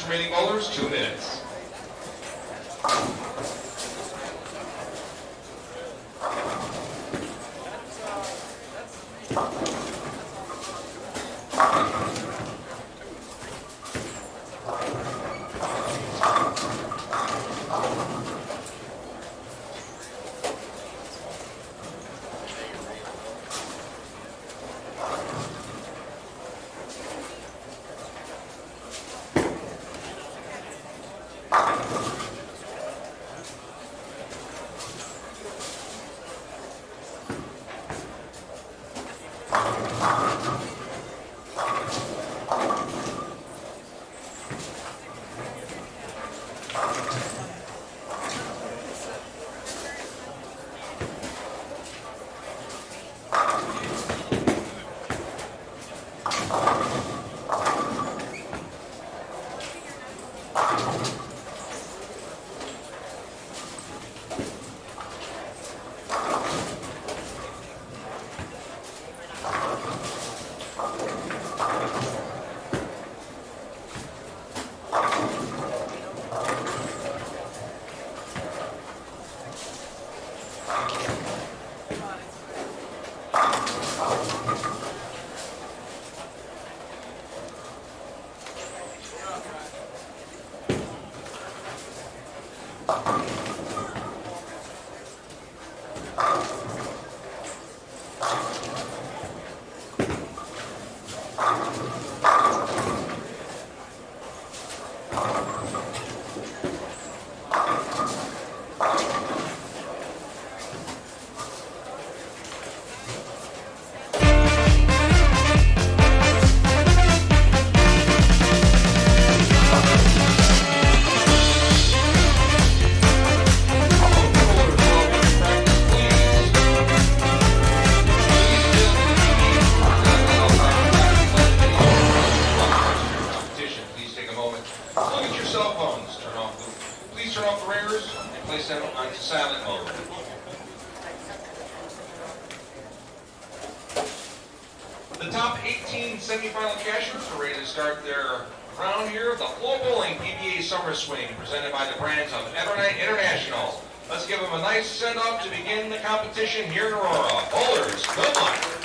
Remaining bowlers, 2 minutes. system onto silent mode. The top 18 semifinal cashers are ready to start their round here of the FloBowling PBA Summer Swing, presented by the brands of Evernight International. Let's give them a nice send-off to begin the competition here in Aurora. Bowlers, good luck.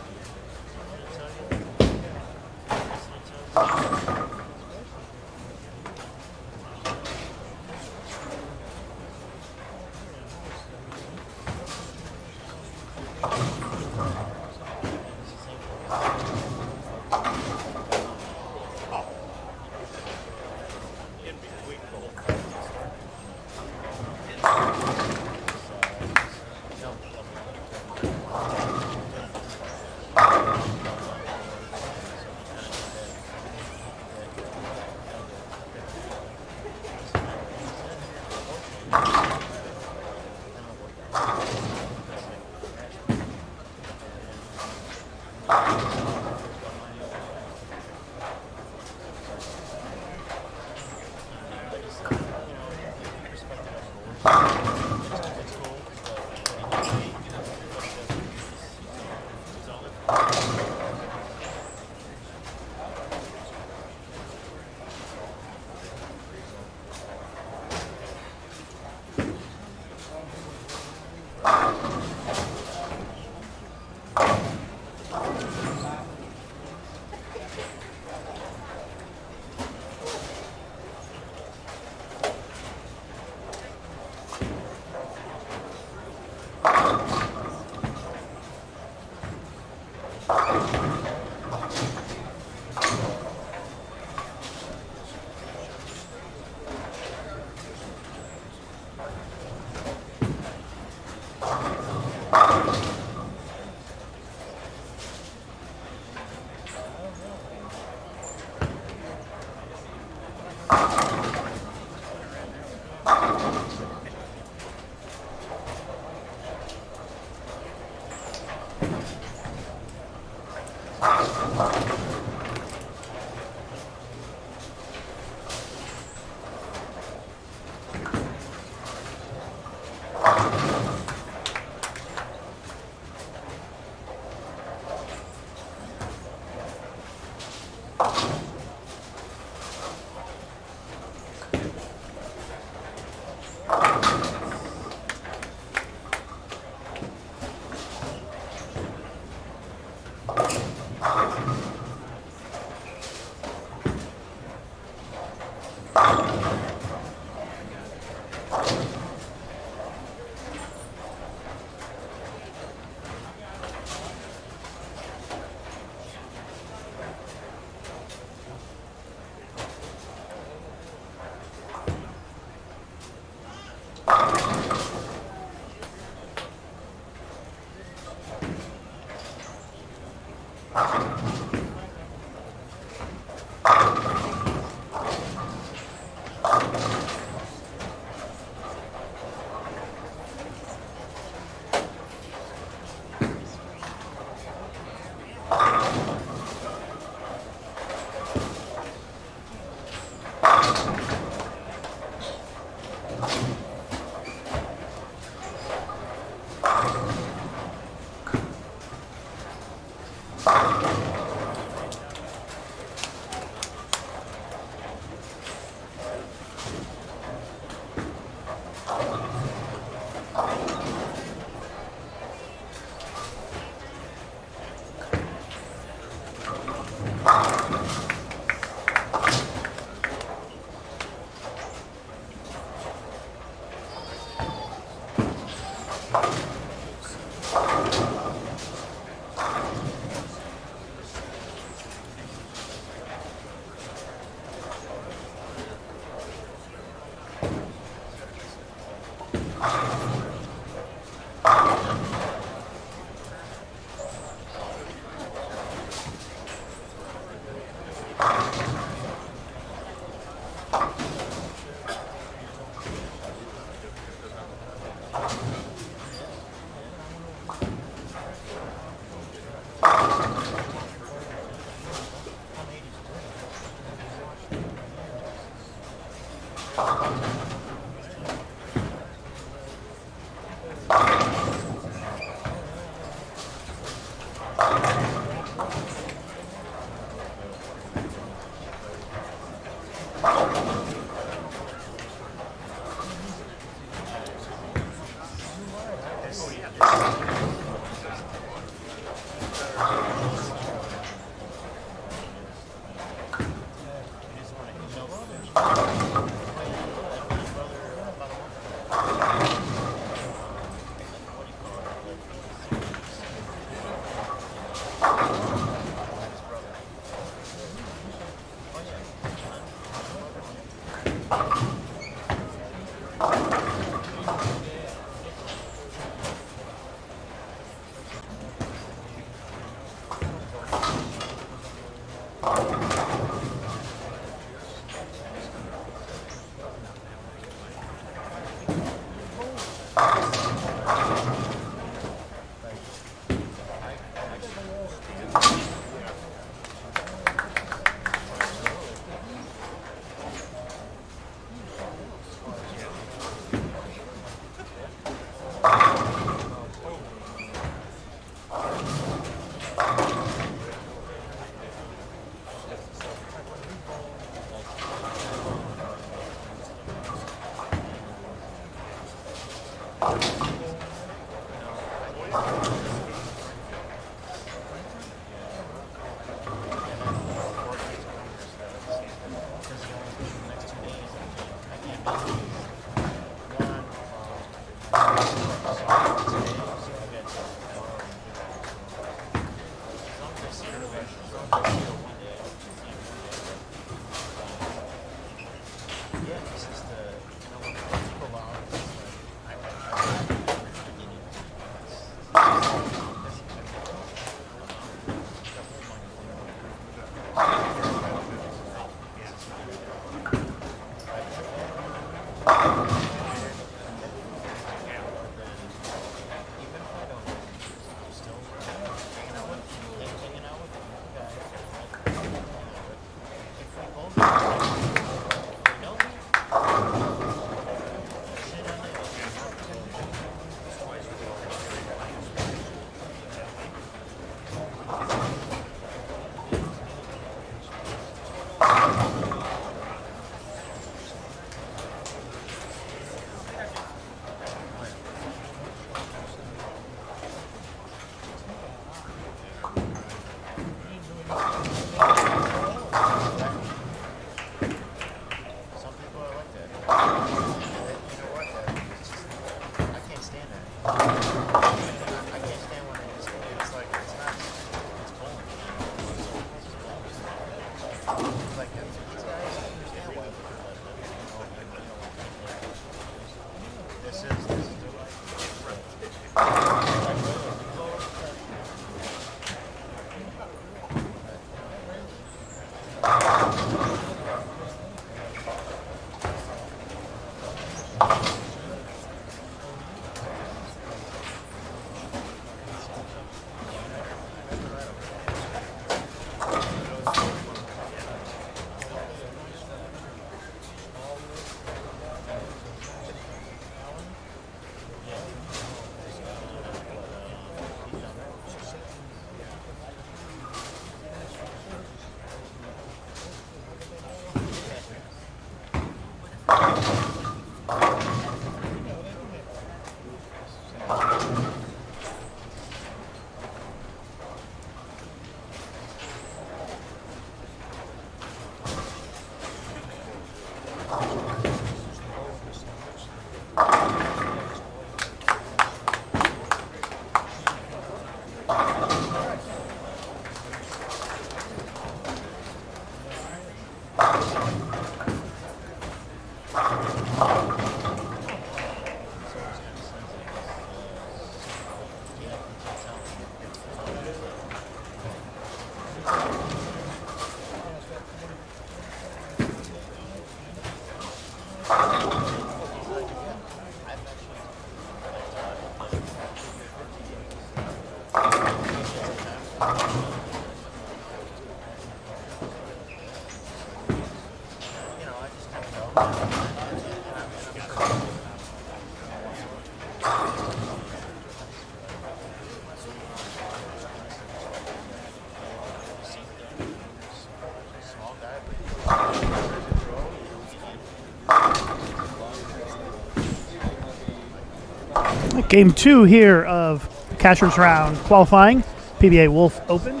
Game 2 here of Cashier's Round qualifying, PBA Wolf Open.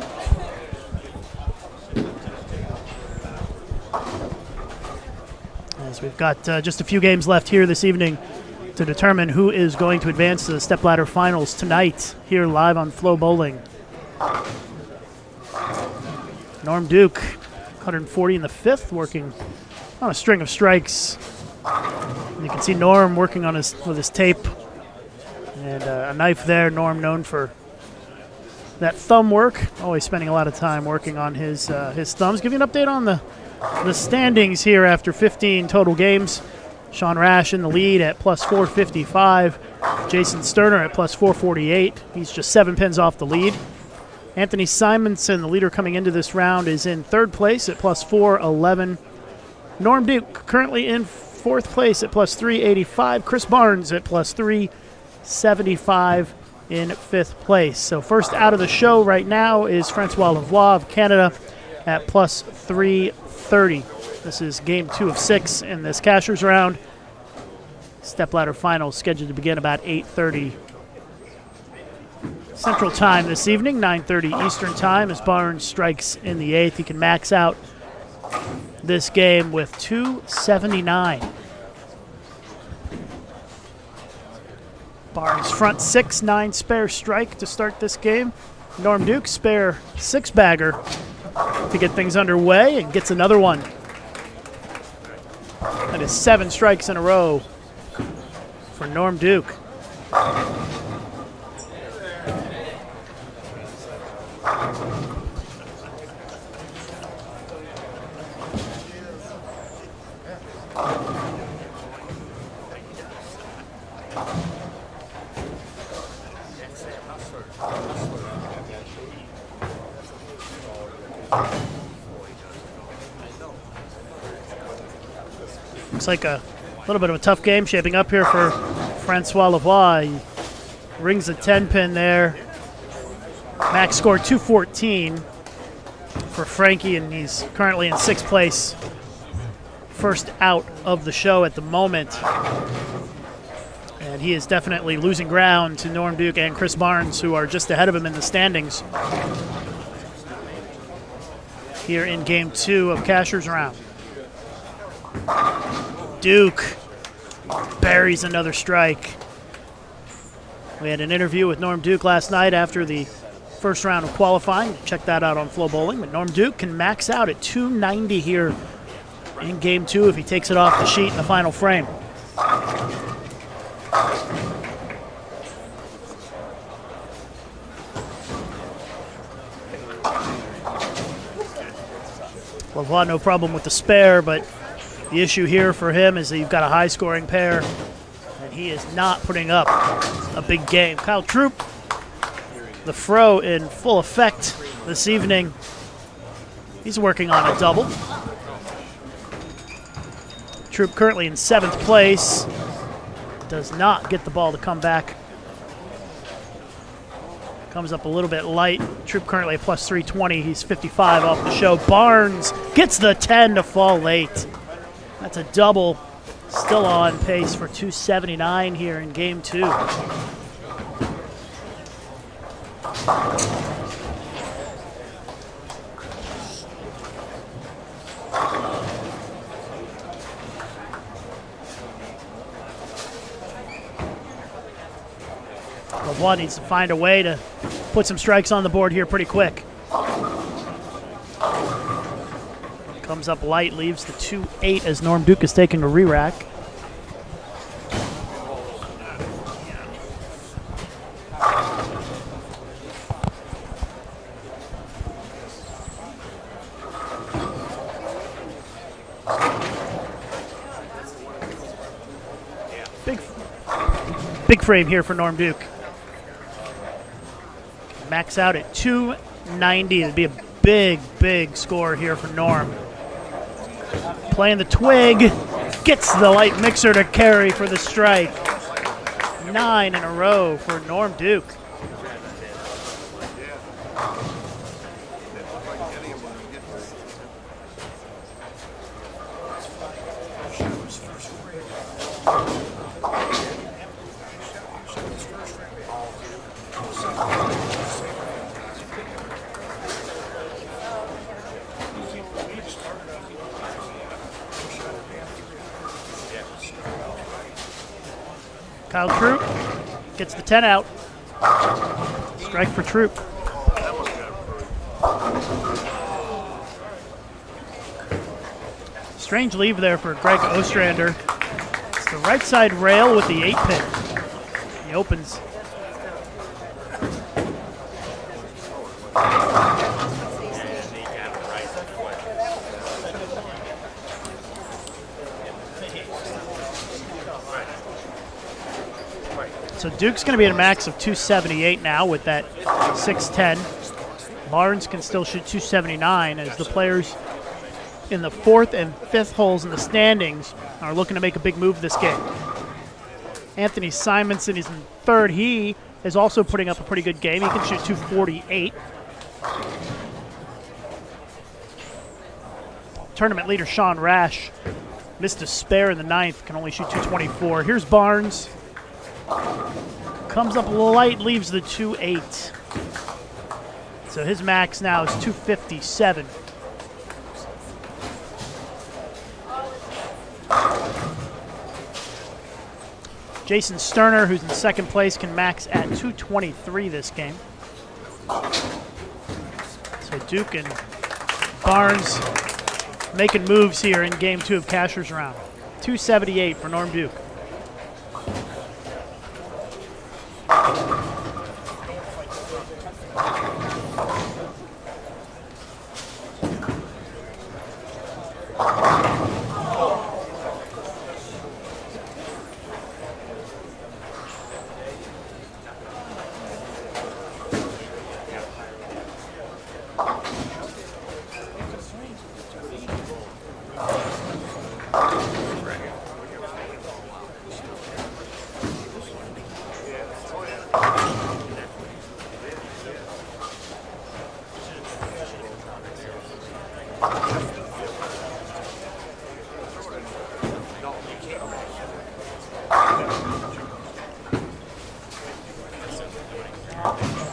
As we've got just a few games left here this evening to determine who is going to advance to the stepladder finals tonight here live on FloBowling. Norm Duke, 140 in the fifth, working on a string of strikes. And you can see Norm working on with his tape. And a knife there. Norm known for that thumb work. Always spending a lot of time working on his thumbs. Give you an update on the standings here after 15 total games. Sean Rash in the lead at plus 455. Jason Sterner at plus 448. He's just 7 pins off the lead. Anthony Simonson, the leader coming into this round, is in third place at plus 411. Norm Duke currently in fourth place at plus 385. Chris Barnes at plus 375 in fifth place. So first out of the show right now is Francois Lavoie of Canada at plus 330. This is game 2 of 6 in this Cashier's Round. Stepladder final scheduled to begin about 8:30 Central Time this evening, 9:30 Eastern Time as Barnes strikes in the 8th. He can max out this game with 279. Barnes front 6-9 spare strike to start this game. Norm Duke spare 6-bagger to get things underway and gets another one. That is 7 strikes in a row for Norm Duke. Looks like a little bit of a tough game shaping up here for Francois Lavoie. He rings a 10-pin there. Max scored 214 for Frankie, and he's currently in 6th place. First out of the show at the moment. And he is definitely losing ground to Norm Duke and Chris Barnes, who are just ahead of him in the standings here in Game 2 of Cashier's Round. Duke buries another strike. We had an interview with Norm Duke last night after the first round of qualifying. Check that out on FloBowling. But Norm Duke can max out at 290 here in Game 2 if he takes it off the sheet in the final frame. Lavoie, no problem with the spare, but the issue here for him is that you've got a high-scoring pair, and he is not putting up a big game. Kyle Troop, the fro in full effect this evening. He's working on a double. Troop currently in 7th place. Does not get the ball to come back. Comes up a little bit light. Troop currently at plus 320. He's 55 off the show. Barnes gets the 10 to fall late. That's a double. Still on pace for 279 here in Game 2. Lavoie needs to find a way to put some strikes on the board here pretty quick. Comes up light, leaves the 2-8 as Norm Duke is taking a re-rack. Big frame here for Norm Duke. Max out at 290. It'd be a big score here for Norm. Playing the twig, gets the light mixer to carry for the strike. 9 in a row for Norm Duke. Kyle Troop gets the 10 out. Strike for Troop. Strange leave there for Greg Ostrander. It's the right side rail with the 8-pin. He opens. So Duke's going to be at a max of 278 now with that 610. Barnes can still shoot 279 as the players in the 4th and 5th holes in the standings are looking to make a big move this game. Anthony Simonson is in 3rd. He is also putting up a pretty good game. He can shoot 248. Tournament leader Sean Rash missed a spare in the 9th, can only shoot 224. Here's Barnes. Comes up light, leaves the 2-8. So his max now is 257. Jason Sterner, who's in second place, can max at 223 this game. So Duke and Barnes making moves here in game 2 of Cashier's Round. 278 for Norm Duke.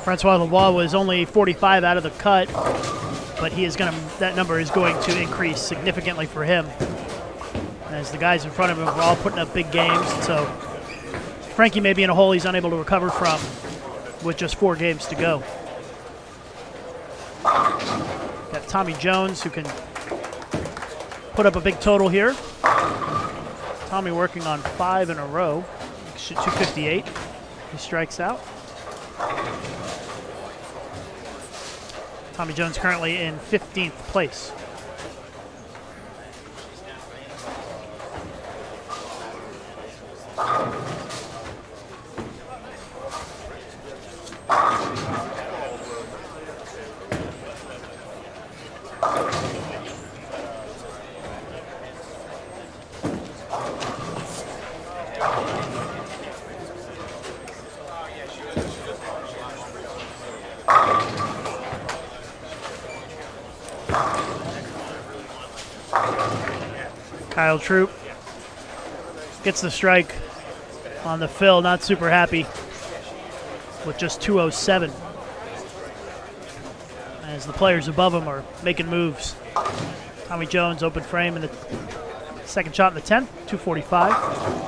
Francois Lavoie was only 45 out of the cut, but that number is going to increase significantly for him, as the guys in front of him are all putting up big games. So Frankie may be in a hole he's unable to recover from with just 4 games to go. Got Tommy Jones, who can put up a big total here. Tommy working on 5 in a row, 258. He strikes out. Tommy Jones currently in 15th place. Kyle Troop gets the strike on the fill, not super happy with just 207 as the players above him are making moves. Tommy Jones open frame in the second shot in the 10th, 245.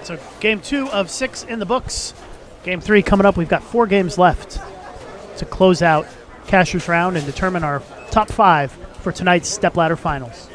So game 2 of 6 in the books. Game 3 coming up. We've got 4 games left to close out Cashier's Round and determine our top 5 for tonight's stepladder finals.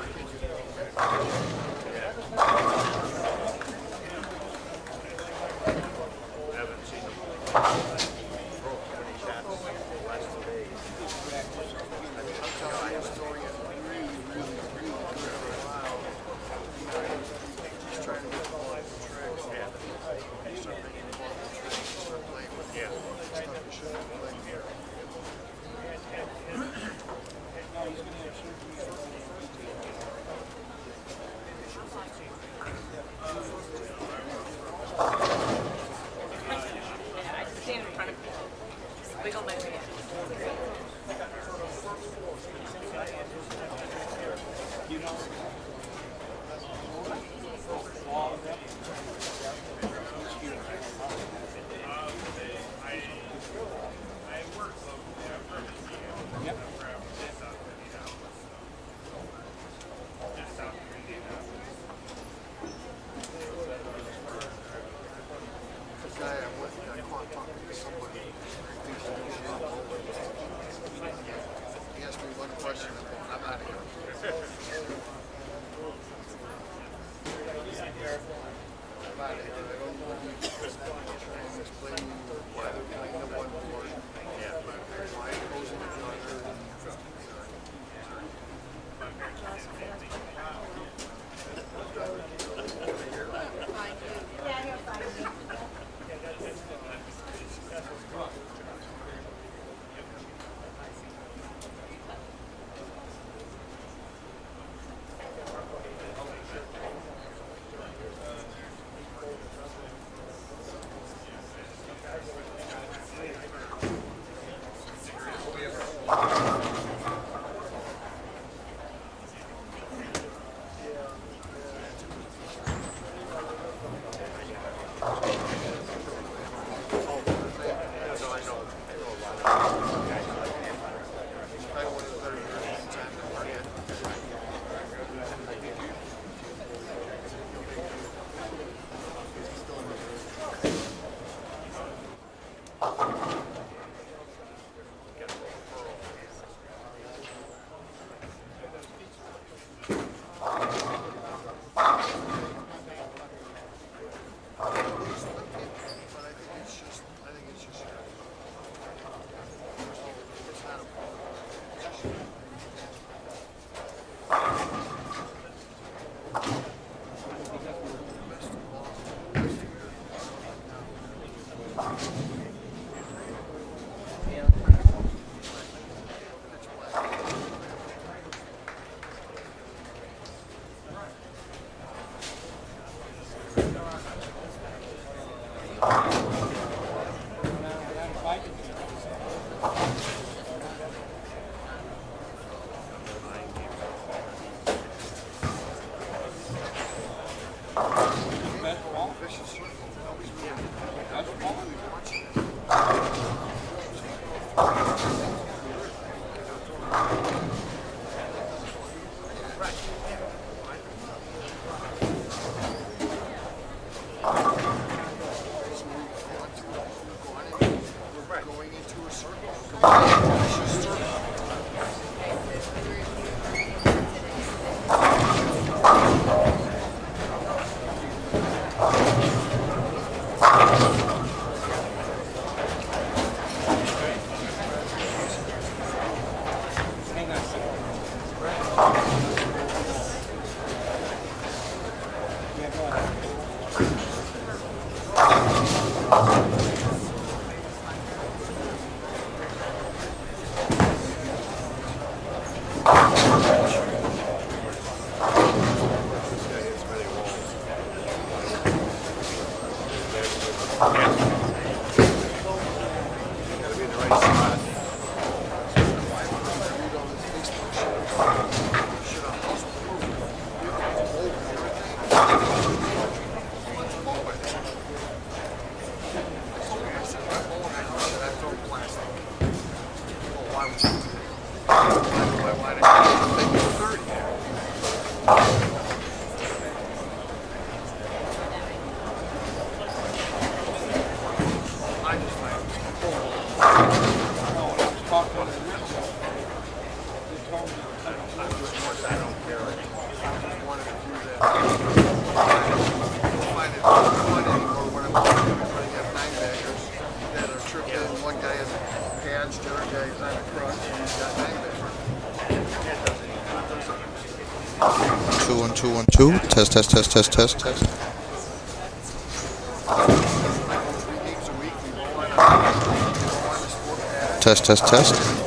One, two, 1, 2. Test, test, test, test, test, test. Test, test, test.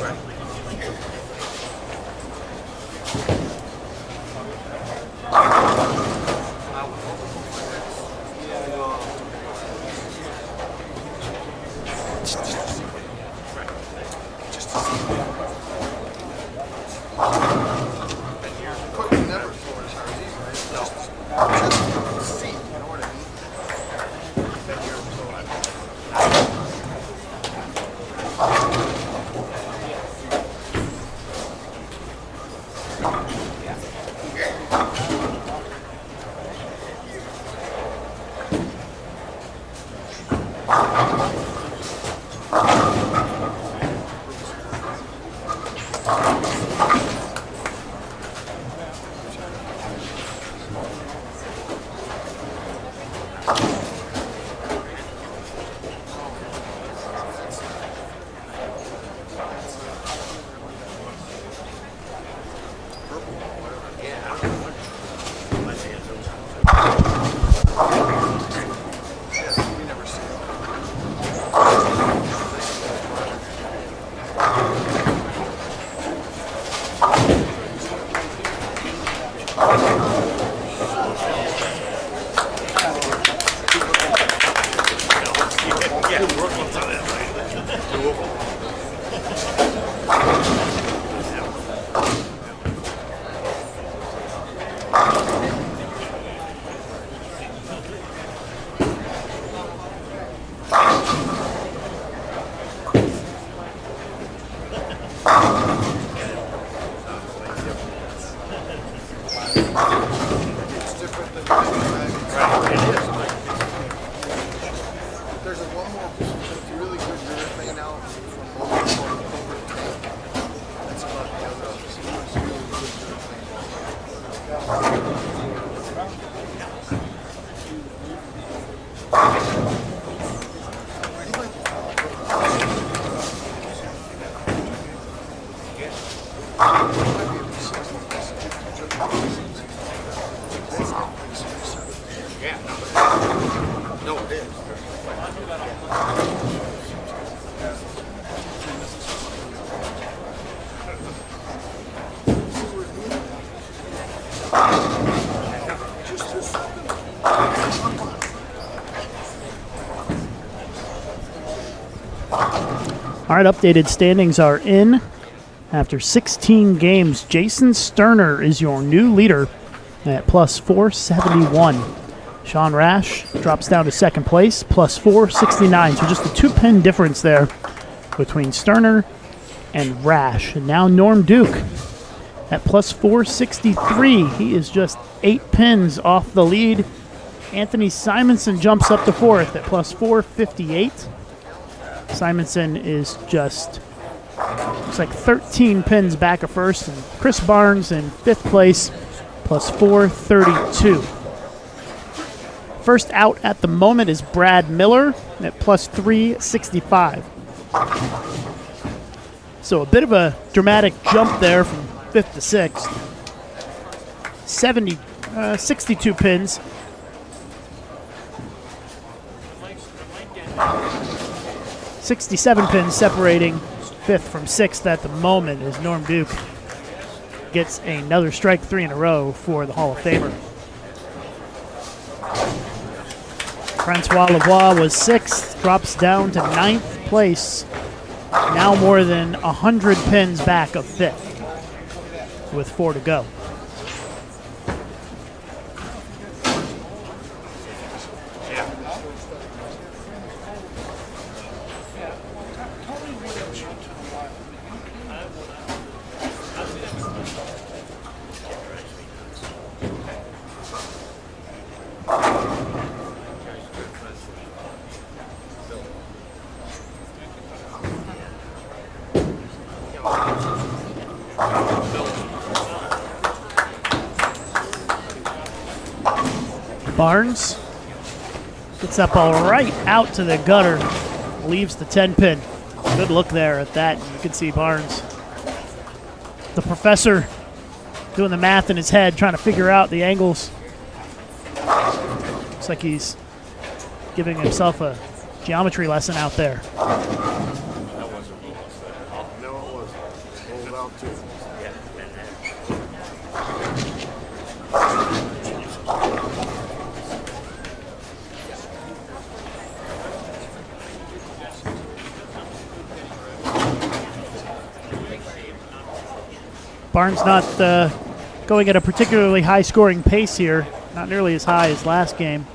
All right, updated standings are in. After 16 games, Jason Sterner is your new leader at plus 471. Sean Rash drops down to second place, plus 469. So just a 2-pin difference there between Sterner and Rash. And now Norm Duke at plus 463. He is just 8 pins off the lead. Anthony Simonson jumps up to fourth at plus 458. Simonson is just, looks like 13 pins back of first. And Chris Barnes in fifth place, plus 432. First out at the moment is Brad Miller at plus 365. So a bit of a dramatic jump there from fifth to sixth. 62 pins. .67 pins separating fifth from sixth at the moment as Norm Duke gets another strike 3 in a row for the Hall of Famer. Francois Lavoie was sixth, drops down to ninth place. Now more than 100 pins back of fifth with 4 to go. Barnes gets that ball right out to the gutter, leaves the 10 pin. Good look there at that. You can see Barnes, the professor, doing the math in his head, trying to figure out the angles. Looks like he's giving himself a geometry lesson out there. Barnes not going at a particularly high-scoring pace here, not nearly as high as last game.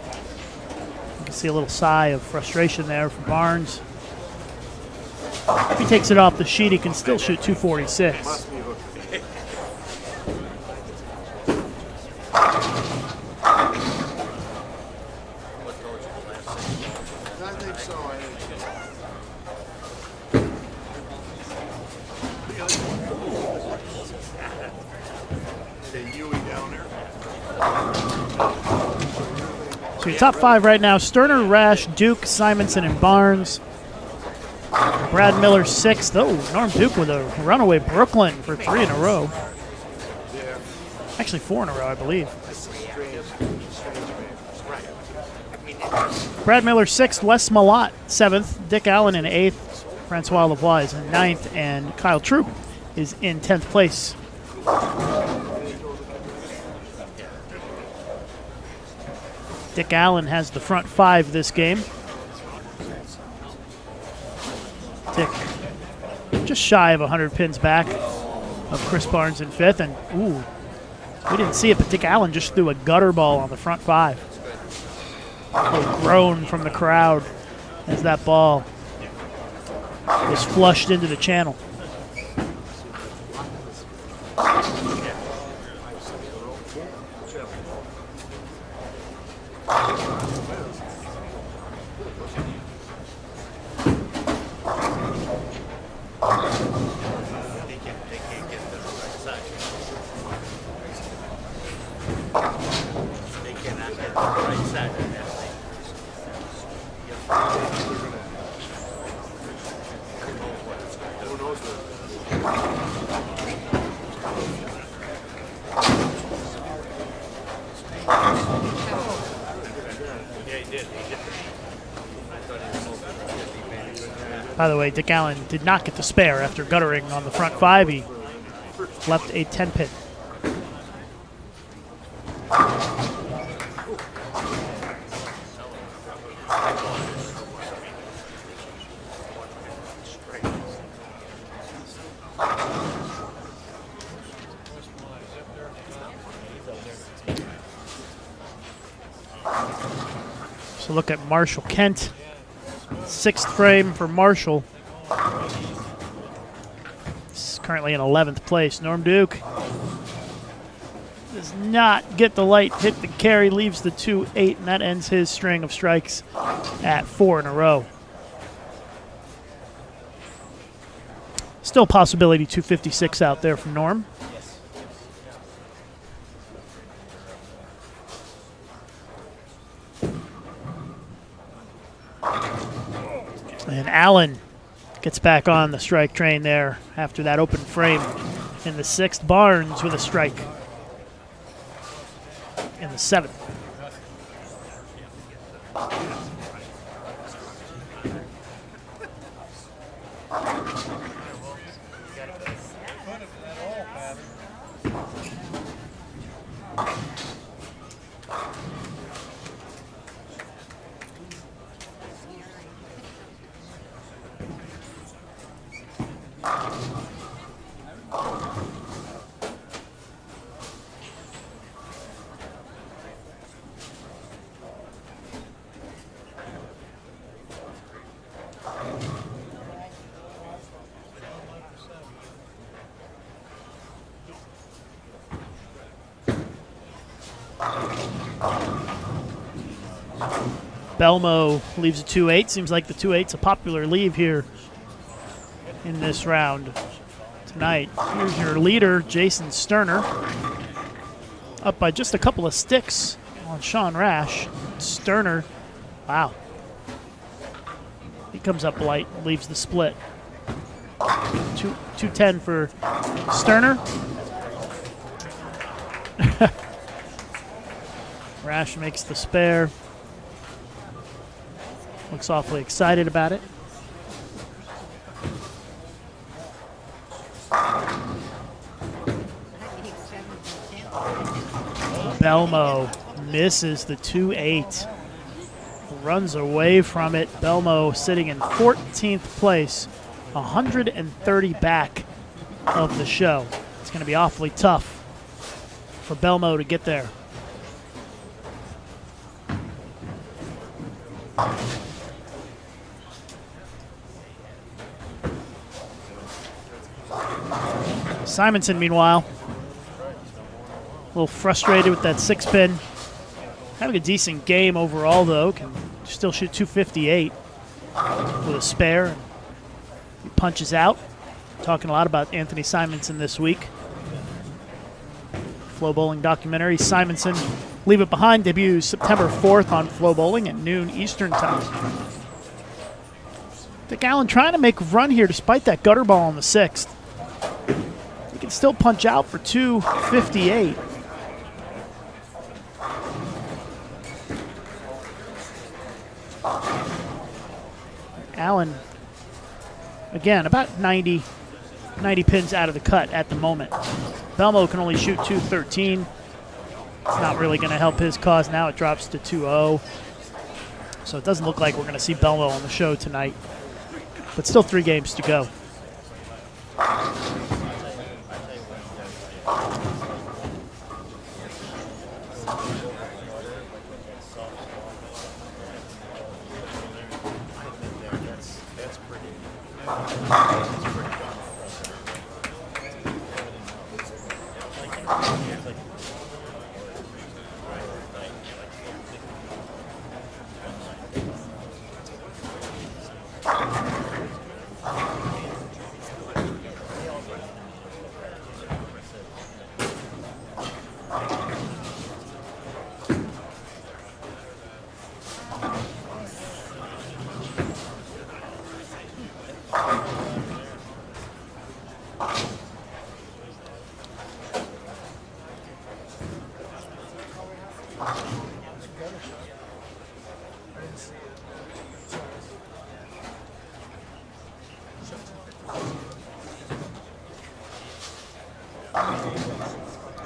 You can see a little sigh of frustration there from Barnes. If he takes it off the sheet, he can still shoot 246. So your top 5 right now: Sterner, Rash, Duke, Simonson, and Barnes. Brad Miller 6th. Oh, Norm Duke with a runaway Brooklyn for 3 in a row. Actually 4 in a row, I believe. Brad Miller 6th, Wes Malott 7th, Dick Allen in 8th, Francois Lavoie is in 9th, and Kyle Troop is in 10th place. Dick Allen has the front 5 this game. Dick just shy of 100 pins back of Chris Barnes in 5th. And, ooh, we didn't see it, but Dick Allen just threw a gutter ball on the front 5. A little groan from the crowd as that ball was flushed into the channel. By the way, Dick Allen did not get the spare after guttering on the front 5. He left a 10 pin. So look at Marshall Kent. 6th frame for Marshall. He's currently in 11th place. Norm Duke does not get the light, hit the carry, leaves the 2-8, and that ends his string of strikes at 4 in a row. Still possibility 256 out there from Norm. And Allen gets back on the strike train there after that open frame in the 6th. Barnes with a strike in the 7th. Belmo leaves a 2-8. Seems like the 2-8's a popular leave here in this round tonight. Here's your leader, Jason Sterner, up by just a couple of sticks on Sean Rash. Sterner, wow. He comes up light, leaves the split. 210 for Sterner. Rash makes the spare. Looks awfully excited about it. Belmo misses the 2-8. Runs away from it. Belmo sitting in 14th place, 130 back of the show. It's going to be awfully tough for Belmo to get there. Simonson, meanwhile, a little frustrated with that 6-pin. Having a decent game overall, though. Can still shoot 258 with a spare. He punches out. Talking a lot about Anthony Simonson this week. FloBowling documentary. Simonson, Leave It Behind, debuts September 4th on FloBowling at noon Eastern Time. Dick Allen trying to make a run here despite that gutter ball on the 6th. He can still punch out for 258. Allen, again, about 90 pins out of the cut at the moment. Belmo can only shoot 213. It's not really going to help his cause. Now it drops to 2-0. So it doesn't look like we're going to see Belmo on the show tonight. But still 3 games to go.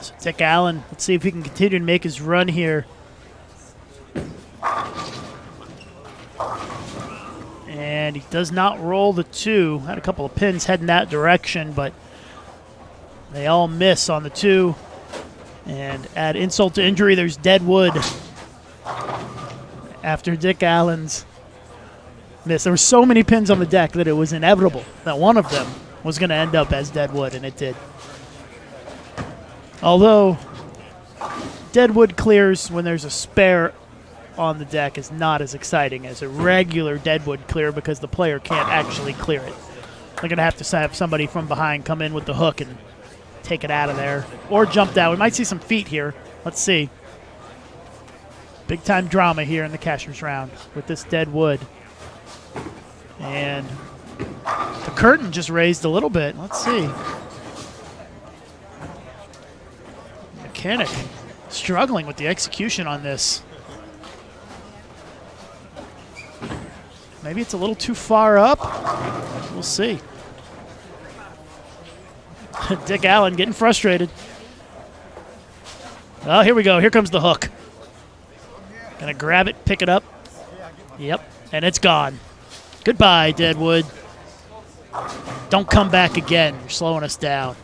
So Dick Allen, let's see if he can continue to make his run here. And he does not roll the 2. Had a couple of pins heading that direction, but They all miss on the 2. And add insult to injury, there's dead wood after Dick Allen's miss. There were so many pins on the deck that it was inevitable that one of them was going to end up as dead wood, and it did. Although dead wood clears when there's a spare on the deck is not as exciting as a regular dead wood clear because the player can't actually clear it. They're going to have somebody from behind come in with the hook and take it out of there or jump down. We might see some feet here. Let's see. Big time drama here in the cashier's round with this dead wood. And the curtain just raised a little bit. Let's see. Mechanic struggling with the execution on this. Maybe it's a little too far up. We'll see. Dick Allen getting frustrated. Oh, here we go. Here comes the hook. Gonna grab it, pick it up. Yep, and it's gone. Goodbye, Deadwood. Don't come back again. You're slowing us down.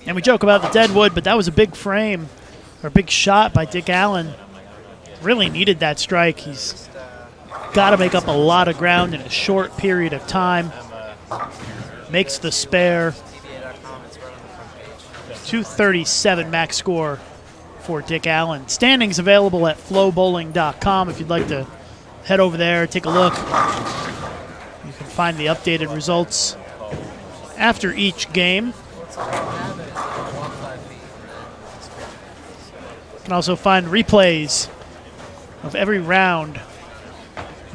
And we joke about the Deadwood, but that was a big frame, or big shot by Dick Allen. Really needed that strike. He's got to make up a lot of ground in a short period of time. Makes the spare. 237 max score for Dick Allen. Standings available at FloBowling.com if you'd like to head over there, take a look. You can find the updated results after each game. You can also find replays of every round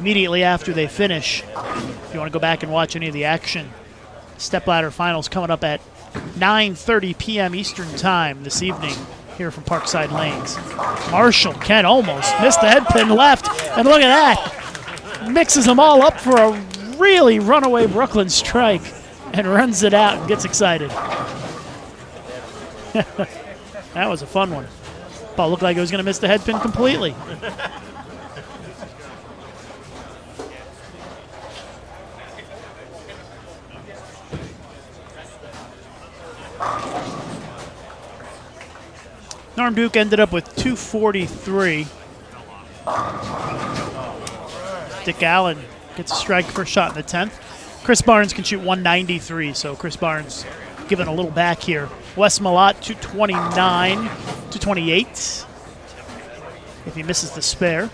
immediately after they finish. If you want to go back and watch any of the action. Stepladder finals coming up at 9:30 p.m. Eastern Time this evening here from Parkside Lanes. Marshall Kent almost missed the head pin left, and look at that. Mixes them all up for a really runaway Brooklyn strike and runs it out and gets excited. That was a fun one. Ball looked like it was going to miss the head pin completely. Norm Duke ended up with 243. Dick Allen gets a strike for a shot in the 10th. Chris Barnes can shoot 193, so Chris Barnes giving a little back here. Wes Malott, 229, 228. If he misses the spare.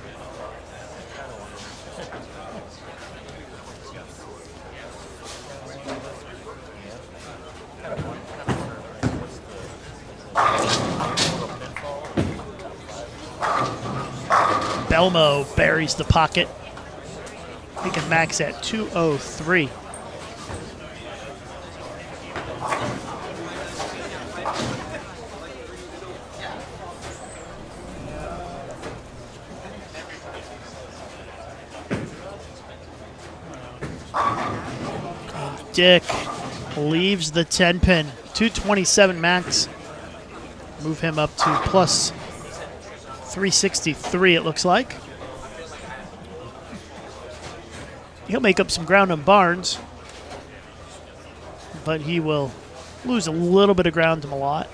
Belmo buries the pocket. He can max at 203. Dick leaves the 10 pin. 227 max. Move him up to plus 363, it looks like. He'll make up some ground on Barnes, but he will lose a little bit of ground to Malott.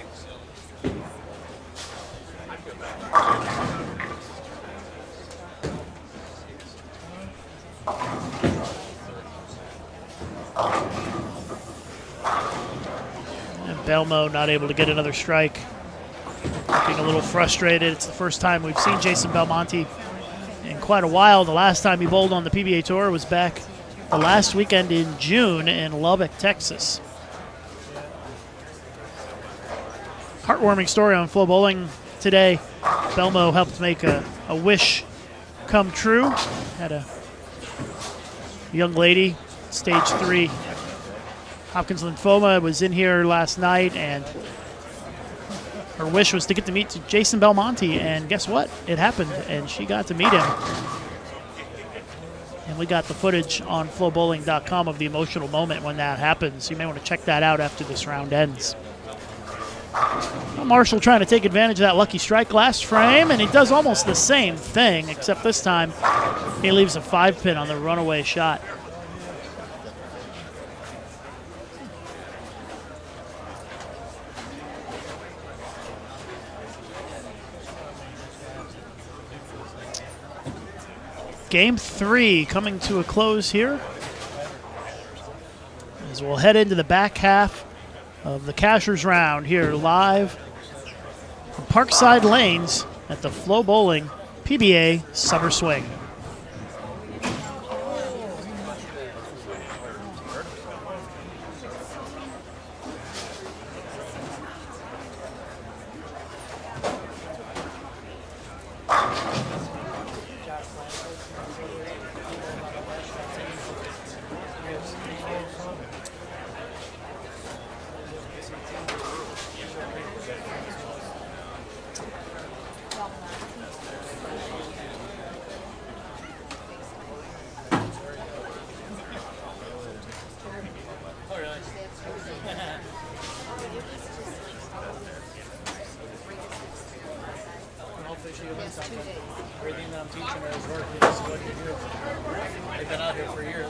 And Belmo not able to get another strike. Looking a little frustrated. It's the first time we've seen Jason Belmonte in quite a while. The last time he bowled on the PBA Tour was back the last weekend in June in Lubbock, Texas. Heartwarming story on Flow Bowling today. Belmo helped make a wish come true. Had a young lady, stage 3 Hopkins lymphoma, was in here last night, and her wish was to get to meet Jason Belmonte, and guess what? It happened, and she got to meet him. And And we got the footage on FloBowling.com of the emotional moment when that happens. You may want to check that out after this round ends. Well, Marshall trying to take advantage of that lucky strike last frame, and he does almost the same thing, except this time he leaves a 5-pin on the runaway shot. Game 3 coming to a close here as we'll head into the back half of the Cashers round here live from Parkside Lanes at the FloBowling PBA Summer Swing. Everything that I'm teaching her is working. This is what you do. They've been out here for years.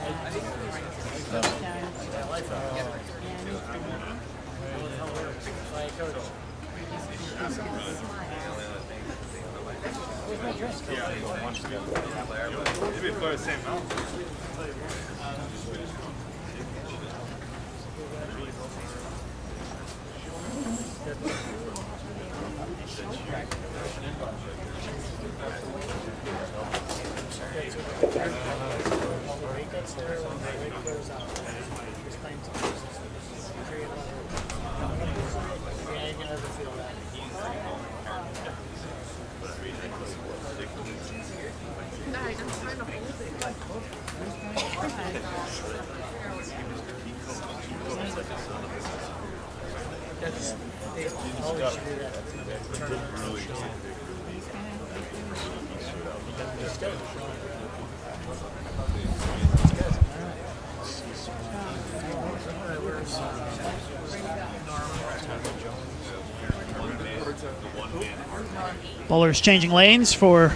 Bowlers changing lanes for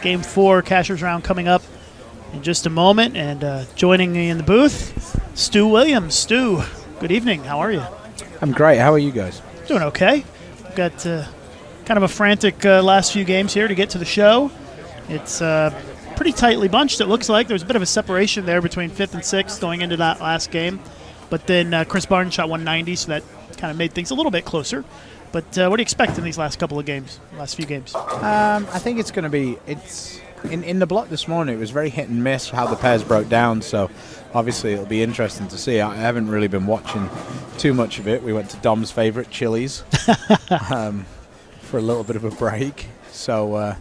Game 4 Cashers round coming up in just a moment. And joining me in the booth, Stu Williams. Stu, good evening. How are you? I'm great. How are you guys? Doing okay. We've got kind of a frantic last few games here to get to the show. It's pretty tightly bunched, it looks like. There was a bit of a separation there between 5th and 6th going into that last game. But then Chris Barnes shot 190, so that kind of made things a little bit closer. But what do you expect in these last couple of games, last few games? I think it's going to be in the block this morning. It was very hit and miss how the pairs broke down. So obviously it'll be interesting to see. I haven't really been watching too much of it. We went to Dom's favorite, Chili's, for a little bit of a break. So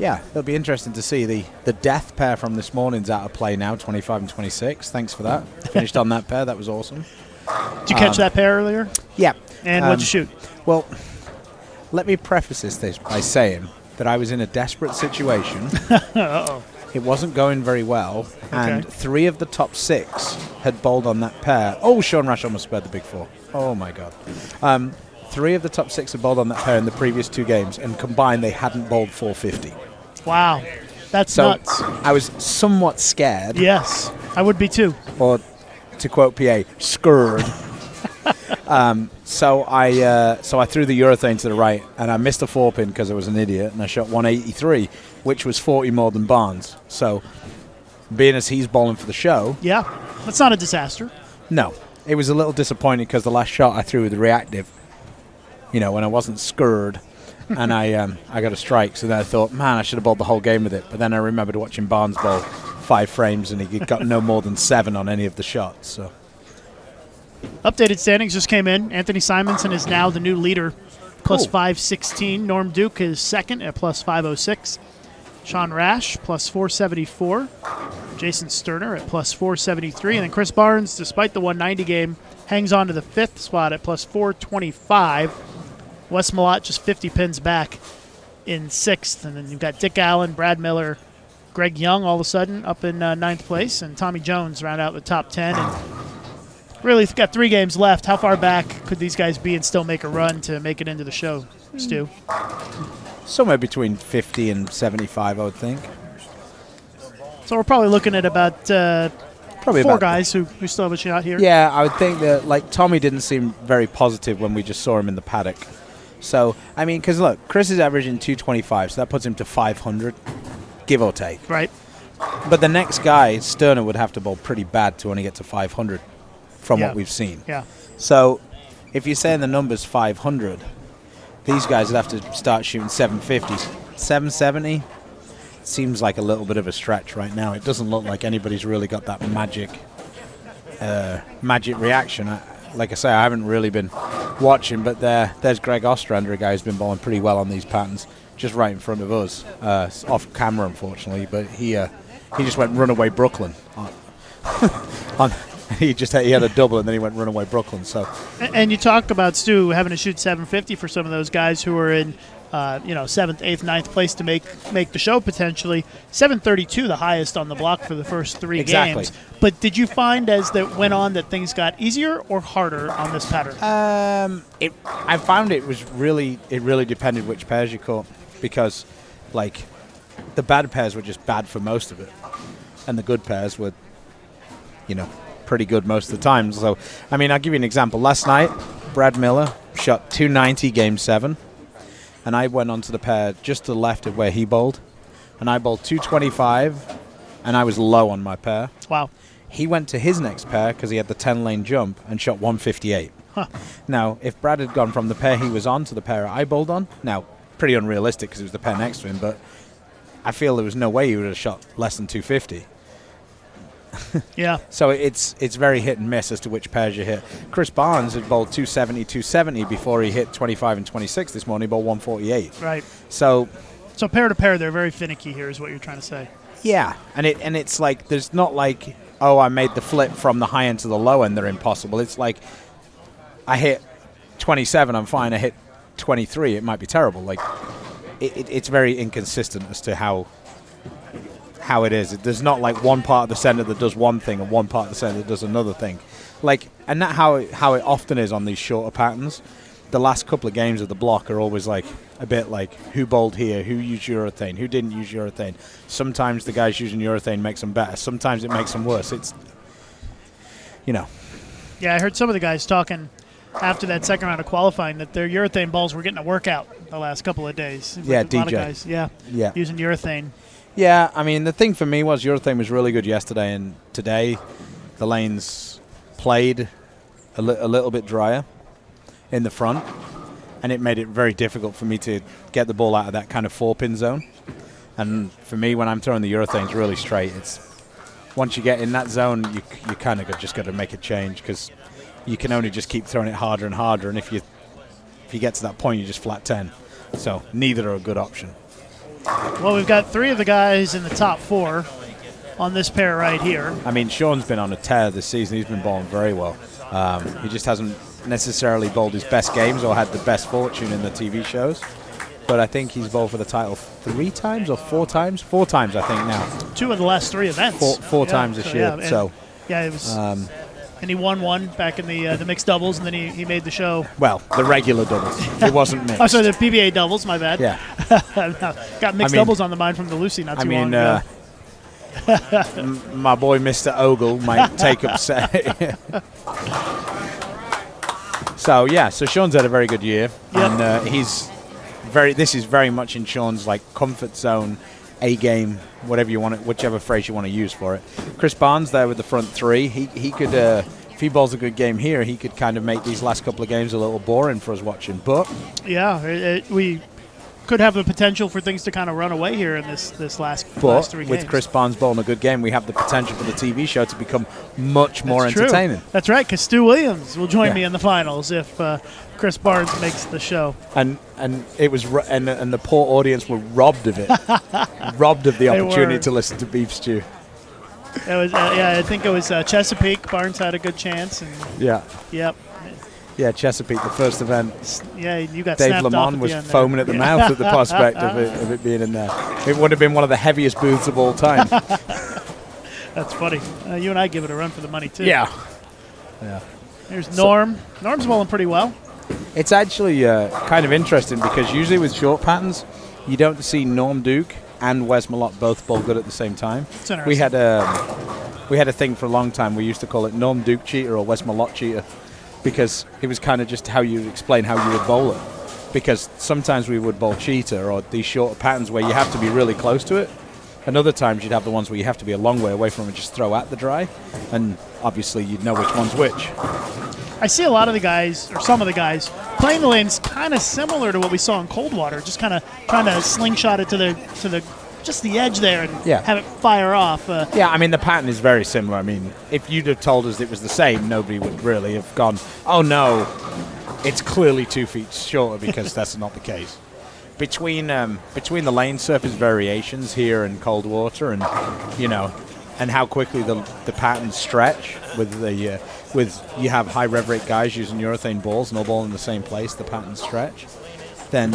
yeah, it'll be interesting to see the death pair from this morning's out of play now, 25 and 26. Thanks for that. Finished on that pair. That was awesome. Did you catch that pair earlier? Yeah. And what'd you shoot? Well, let me preface this by saying that I was in a desperate situation. Uh-oh. It wasn't going very well, and 3 of the top 6 had bowled on that pair. Oh, Sean Rash almost spared the big 4. Oh, my God. 3 of the top 6 had bowled on that pair in the previous 2 games, and combined they hadn't bowled 450. Wow. That's so nuts. I was somewhat scared. Yes, I would be too. Or, to quote PA, scared. So I threw the urethane to the right, and I missed a 4-pin because I was an idiot, and I shot 183, which was 40 more than Barnes. So, being as he's bowling for the show... Yeah, that's not a disaster. No. It was a little disappointing because the last shot I threw with the reactive, when I wasn't scared, and I got a strike. So then I thought, man, I should have bowled the whole game with it. But then I remembered watching Barnes bowl 5 frames, and he got no more than 7 on any of the shots, so... Updated standings just came in. Anthony Simonson is now the new leader, plus 516. Norm Duke is second at plus 506. Sean Rash, plus 474. Jason Sterner at plus 473. And then Chris Barnes, despite the 190 game, hangs on to the 5th spot at plus 425. Wes Malott just 50 pins back in 6th. And then you've got Dick Allen, Brad Miller, Greg Young all of a sudden up in ninth place, and Tommy Jones round out the top 10. And really, got 3 games left. How far back could these guys be and still make a run to make it into the show, Stu? Somewhere between 50 and 75, I would think. So we're probably looking at about Probably 4 about guys who still have a shot here. Yeah, I would think that, like, Tommy didn't seem very positive when we just saw him in the paddock. So, I mean, because look, Chris is averaging 225, so that puts him to 500, give or take. Right. But the next guy, Sterner, would have to bowl pretty bad to only get to 500 from Yeah. what we've seen. Yeah. So, if you're saying the number's 500, these guys would have to start shooting 750, 770. Seems like a little bit of a stretch right now. It doesn't look like anybody's really got that magic reaction. Like I say, I haven't really been watching, but there's Greg Ostrander, a guy who's been bowling pretty well on these patterns, just right in front of us, off camera, unfortunately. But he just went runaway Brooklyn. He had a double and then he went runaway Brooklyn. So, And you talk about Stu having to shoot 750 for some of those guys who are in 7th, 8th, 9th place to make the show potentially. 732, the highest on the block for the first 3 Exactly. games. But did you find as that went on that things got easier or harder on this pattern? I found it really depended which pairs you caught, because like the bad pairs were just bad for most of it, and the good pairs were, pretty good most of the time. So, I mean, I'll give you an example. Last night, Brad Miller shot 290 game 7, and I went onto the pair just to the left of where he bowled, and I bowled 225, and I was low on my pair. Wow. He went to his next pair because he had the 10-lane jump and shot 158. Huh. Now, if Brad had gone from the pair he was on to the pair I bowled on, now, pretty unrealistic because it was the pair next to him, but I feel there was no way he would have shot less than 250. Yeah. So it's very hit and miss as to which pairs you hit. Chris Barnes had bowled 270 before he hit 25 and 26 this morning. He bowled 148. Right. So pair to pair, they're very finicky here is what you're trying to say. yeah, and it's like there's not like, oh, I made the flip from the high end to the low end, they're impossible. It's like I hit 27, I'm fine. I hit 23, it might be terrible. Like it's very inconsistent as to how it is. There's not like one part of the center that does one thing and one part of the center that does another thing. Like, and that how it often is on these shorter patterns. The last couple of games of the block are always like a bit like who bowled here, who used urethane, who didn't use urethane. Sometimes the guys using urethane makes them better. Sometimes it makes them worse. It's, Yeah, I heard some of the guys talking after that second round of qualifying that their urethane balls were getting a workout the last couple of days. Yeah, a lot of DJ. guys, yeah, using urethane. Yeah, I mean, the thing for me was urethane was really good yesterday, and today the lanes played a little bit drier in the front, and it made it very difficult for me to get the ball out of that kind of 4-pin zone. And for me, when I'm throwing the urethanes really straight, it's once you get in that zone, you kind of just got to make a change, because you can only just keep throwing it harder and harder, and if you get to that point, you just flat 10. So neither are a good option. Well, we've got 3 of the guys in the top 4 on this pair right here. I mean, Sean's been on a tear this season. He's been bowling very well. He just hasn't necessarily bowled his best games or had the best fortune in the TV shows. But I think he's bowled for the title 3 times or 4 times? 4 times, I think, now. 2 of the last 3 events. Four times this year. Yeah, it was. And he won one back in the mixed doubles, and then he made the show. Well, the regular doubles. It wasn't mixed. Oh, sorry, the PBA doubles, my bad. Yeah. Got mixed doubles on the mind from the Lucy not too long ago. My boy Mr. Ogle might take upset. So Sean's had a very good year. Yep. And this is very much in Sean's like comfort zone, A game, whatever you want, whichever phrase you want to use for it. Chris Barnes there with the front 3. He could, if he bowls a good game here, he could kind of make these last couple of games a little boring for us watching. But yeah, we could have the potential for things to kind of run away here in this last 3 games. With Chris Barnes bowling a good game, we have the potential for the TV show to become much more That's true. entertaining. That's right, because Stu Williams will join me in the finals if Chris Barnes makes the show. And it was and the poor audience were robbed of it, robbed of the opportunity to listen to Beef Stew. It was I think it was Chesapeake. Barnes had a good chance, and Yeah. yep. Yeah, Chesapeake, the first event. Yeah, you got Dave snapped off Lamont at was the end there. foaming at the mouth at the prospect of it being in there. It would have been one of the heaviest booths of all time. That's funny. You and I give it a run for the money, too. Yeah. Here's Norm. Norm's bowling pretty well. It's actually kind of interesting because usually with short patterns, you don't see Norm Duke and Wes Malott both bowl good at the same time. It's interesting. We had a thing for a long time. We used to call it Norm Duke cheater or Wes Malott cheater because it was kind of just how you explain how you would bowl it. Because sometimes we would bowl cheater or these shorter patterns where you have to be really close to it. And other times you'd have the ones where you have to be a long way away from it and just throw at the dry. And obviously you'd know which one's which. I see a lot of the guys, or some of the guys, playing the lanes kind of similar to what we saw in Coldwater, just kind of trying to slingshot it to the just the edge there and have it fire off. Yeah, I mean, the pattern is very similar. I mean, if you'd have told us it was the same, nobody would really have gone, oh no, it's clearly 2 feet shorter, because that's not the case. Between the lane surface variations here in Coldwater and, and how quickly the patterns stretch with you have high rev rate guys using urethane balls and all ball in the same place, the patterns stretch, then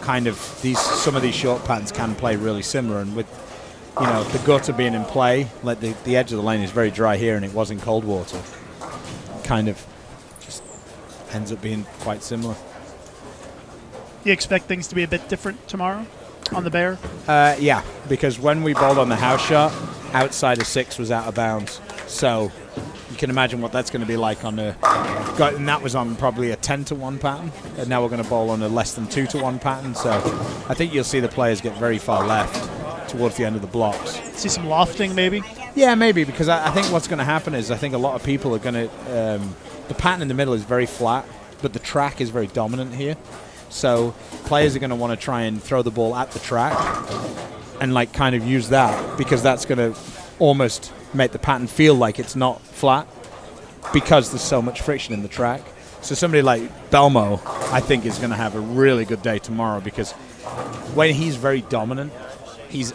kind of some of these short patterns can play really similar. And with the gutter being in play, like the edge of the lane is very dry here and it was in Coldwater, kind of just ends up being quite similar. You expect things to be a bit different tomorrow on the Bear? Yeah, because when we bowled on the house shot, outside of 6 was out of bounds. So you can imagine what that's going to be like on and that was on probably a 10-to-1 pattern, and now we're going to bowl on a less than 2-to-1 pattern. So I think you'll see the players get very far left towards the end of the blocks. See some lofting, maybe? Yeah, maybe, because I think what's going to happen is I think a lot of people are going to the pattern in the middle is very flat, but the track is very dominant here. So players are going to want to try and throw the ball at the track and kind of use that, because that's going to almost make the pattern feel like it's not flat because there's so much friction in the track. So somebody like Belmo, I think, is going to have a really good day tomorrow, because when he's very dominant, he's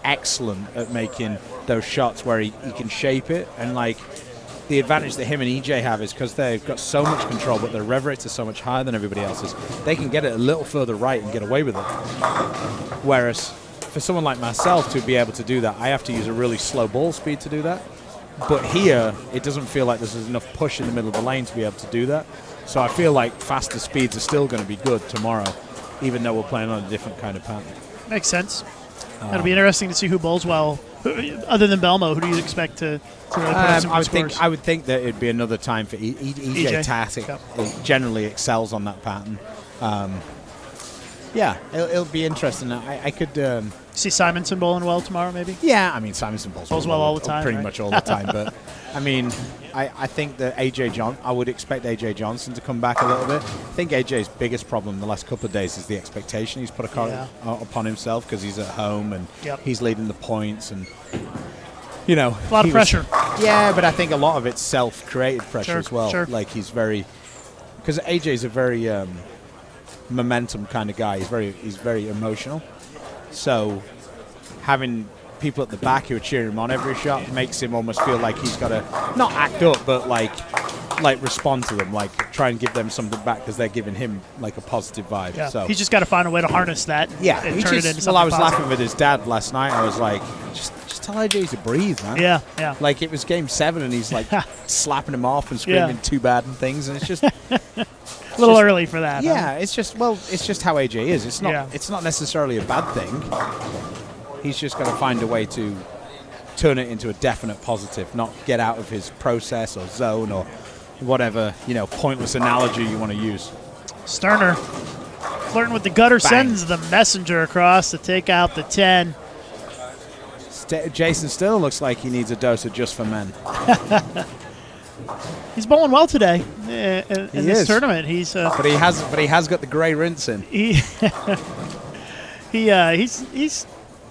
excellent at making those shots where he can shape it. And the advantage that him and EJ have is because they've got so much control, but their rev rates are so much higher than everybody else's, they can get it a little further right and get away with it. Whereas for someone like myself to be able to do that, I have to use a really slow ball speed to do that. But here, it doesn't feel like there's enough push in the middle of the lane to be able to do that. So I feel like faster speeds are still going to be good tomorrow, even though we're playing on a different kind of pattern. Makes sense. It'll be interesting to see who bowls well. Other than Belmo, who do you expect to really put up some good scores? I would think that it'd be another time for EJ Tatic. Yep. He generally excels on that pattern. Yeah, it'll be interesting. I could see Simonson bowling well tomorrow, maybe? Yeah, I mean, Simonson bowls well all the time, pretty right? much all the time. But I mean, I think that I would expect AJ Johnson to come back a little bit. I think AJ's biggest problem the last couple of days is the expectation he's put upon himself, because he's at home and he's leading the points, and a lot of pressure. Yeah, but I think a lot of it's self-created pressure as well. Sure. He's very, because AJ's a very momentum kind of guy. He's very emotional. So having people at the back who are cheering him on every shot makes him almost feel like he's got to not act up, but respond to them, try and give them something back, because they're giving him a positive vibe. Yeah. So he's just got to find a way to harness that. Yeah, and turn it into something I was positive. laughing with his dad last night. I was like, just tell AJ to breathe, man. Yeah. It was game 7 and he's slapping him off and screaming too bad and things, and it's just a little early for that. Yeah, it's just how AJ is. It's not necessarily a bad thing. He's just got to find a way to turn it into a definite positive, not get out of his process or zone or whatever, pointless analogy you want to use. Sterner flirting with the gutter, sends the messenger across to take out the 10. Jason still looks like he needs a dose of Just for Men. He's bowling well today in this tournament. But he has got the grey rinse in. He's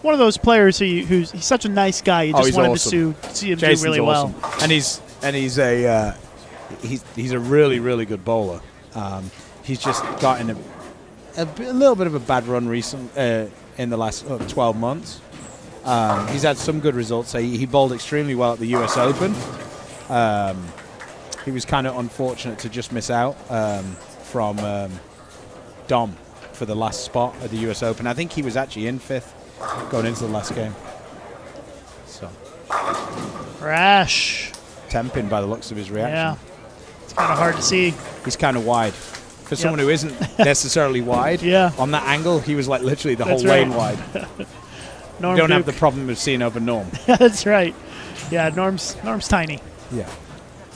one of those players he's such a nice guy. You just wanted to see him Jason's do really awesome. well. And he's a really, really good bowler. He's just gotten a little bit of a bad run in the last 12 months. He's had some good results. He bowled extremely well at the US Open. he was kind of unfortunate to just miss out from Dom for the last spot at the US Open. I think he was actually in 5th going into the last game. So Rash. temping by the looks of his reaction. Yeah. It's kind of hard to see. He's kind of wide. For someone who isn't necessarily wide, Yeah. on that angle, he was like literally the That's whole lane right. wide. Norm You don't have Duke. the problem of seeing over Norm. That's right. Yeah, Norm's tiny. Yeah.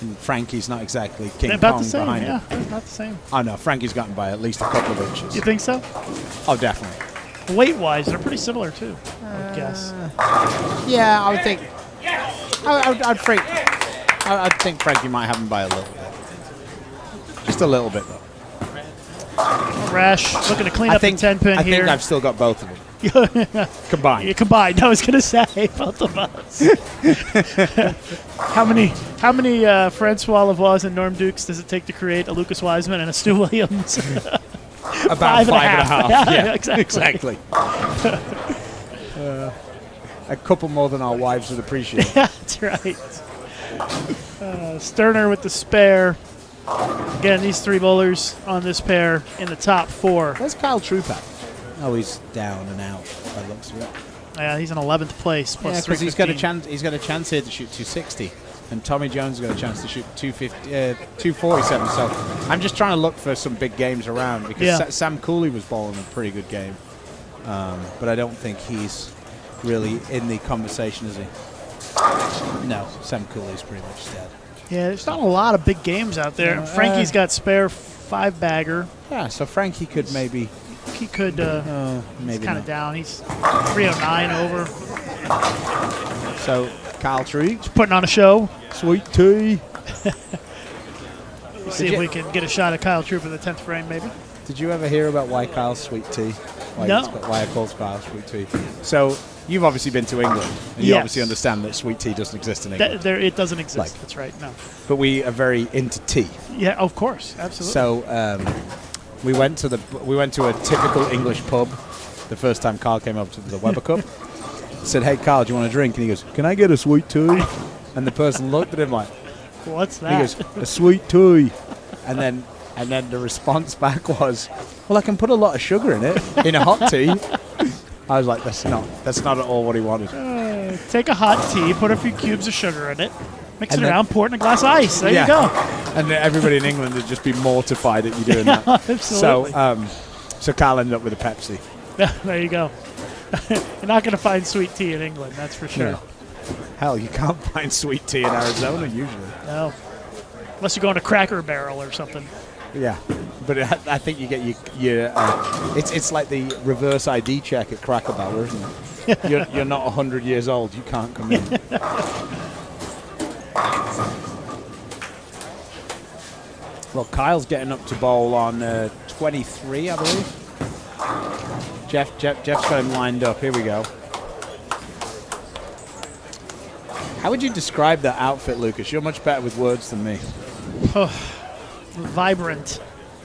And Frankie's not exactly King About Kong the same. behind Yeah, him. about the same. Oh no, Frankie's gotten by at least a couple of inches. You think so? Oh, definitely. Weight-wise, they're pretty similar too. I guess. Yeah, I would think. I'd think Frankie might have him by a little bit. Just a little bit, though. Rash looking to clean up the 10-pin I here. think I've still got both of them combined. You combined. I was going to say both of us. How many Francois Lavois and Norm Dukes does it take to create a Lucas Wiseman and a Stu Williams? About 5.5. Yeah, exactly. A couple more than our wives would appreciate. That's right. Sterner with the spare. Again, these 3 bowlers on this pair in the top 4. Where's Kyle Troop at? Oh, he's down and out by the looks of it. Yeah, he's in 11th place plus Yeah, because he's got a 315. chance. He's got a chance here to shoot 260, and Tommy Jones has got a chance to shoot 247. So I'm just trying to look for some big games around because Yeah. Sam Cooley was bowling a pretty good game, but I don't think he's really in the conversation, is he? No, Sam Cooley's pretty much dead. Yeah, there's not a lot of big games out there. No, Frankie's got spare 5-bagger. Yeah, so Frankie could maybe. He could. Maybe Kind of not. down. He's 309 over. So Kyle Troop, Putting on a show. Sweet Tea. See if we can get a shot at Kyle Troop in the 10th frame, maybe. Did you ever hear about why Kyle's Sweet Tea? No. Why I call Kyle Sweet Tea. So you've obviously been to England, and you Yes. obviously understand that sweet tea doesn't exist in England. It doesn't exist. Like- That's right. No. But we are very into tea. Yeah, of course, absolutely. So we went to a typical English pub the first time Carl came up to the Weber Cup. Said, "Hey Carl, do you want a drink?" And he goes, "Can I get a sweet tea?" And the person looked at him like, What's he that? goes, "A sweet tea." And then the response back was, "Well, I can put a lot of sugar in it in a hot tea." I was like, that's not at all what he wanted. Take a hot tea, put a few cubes of sugar in it, mix And it then- around, pour it in a glass of ice. There Yeah. you go. And then everybody in England would just be mortified that you're doing that. Absolutely. So Carl ended up with a Pepsi. Yeah, there you go. You're not going to find sweet tea in England, that's for sure. No. Hell, you can't find sweet tea in Arizona usually. No. Unless you're going to Cracker Barrel or something. Yeah, but I think you get your it's like the reverse ID check at Cracker Barrel, isn't it? You're not 100 years old, you can't come in. Well, Kyle's getting up to bowl on 23, I believe. Jeff's got him lined up. Here we go. How would you describe that outfit, Lucas? You're much better with words than me. Vibrant.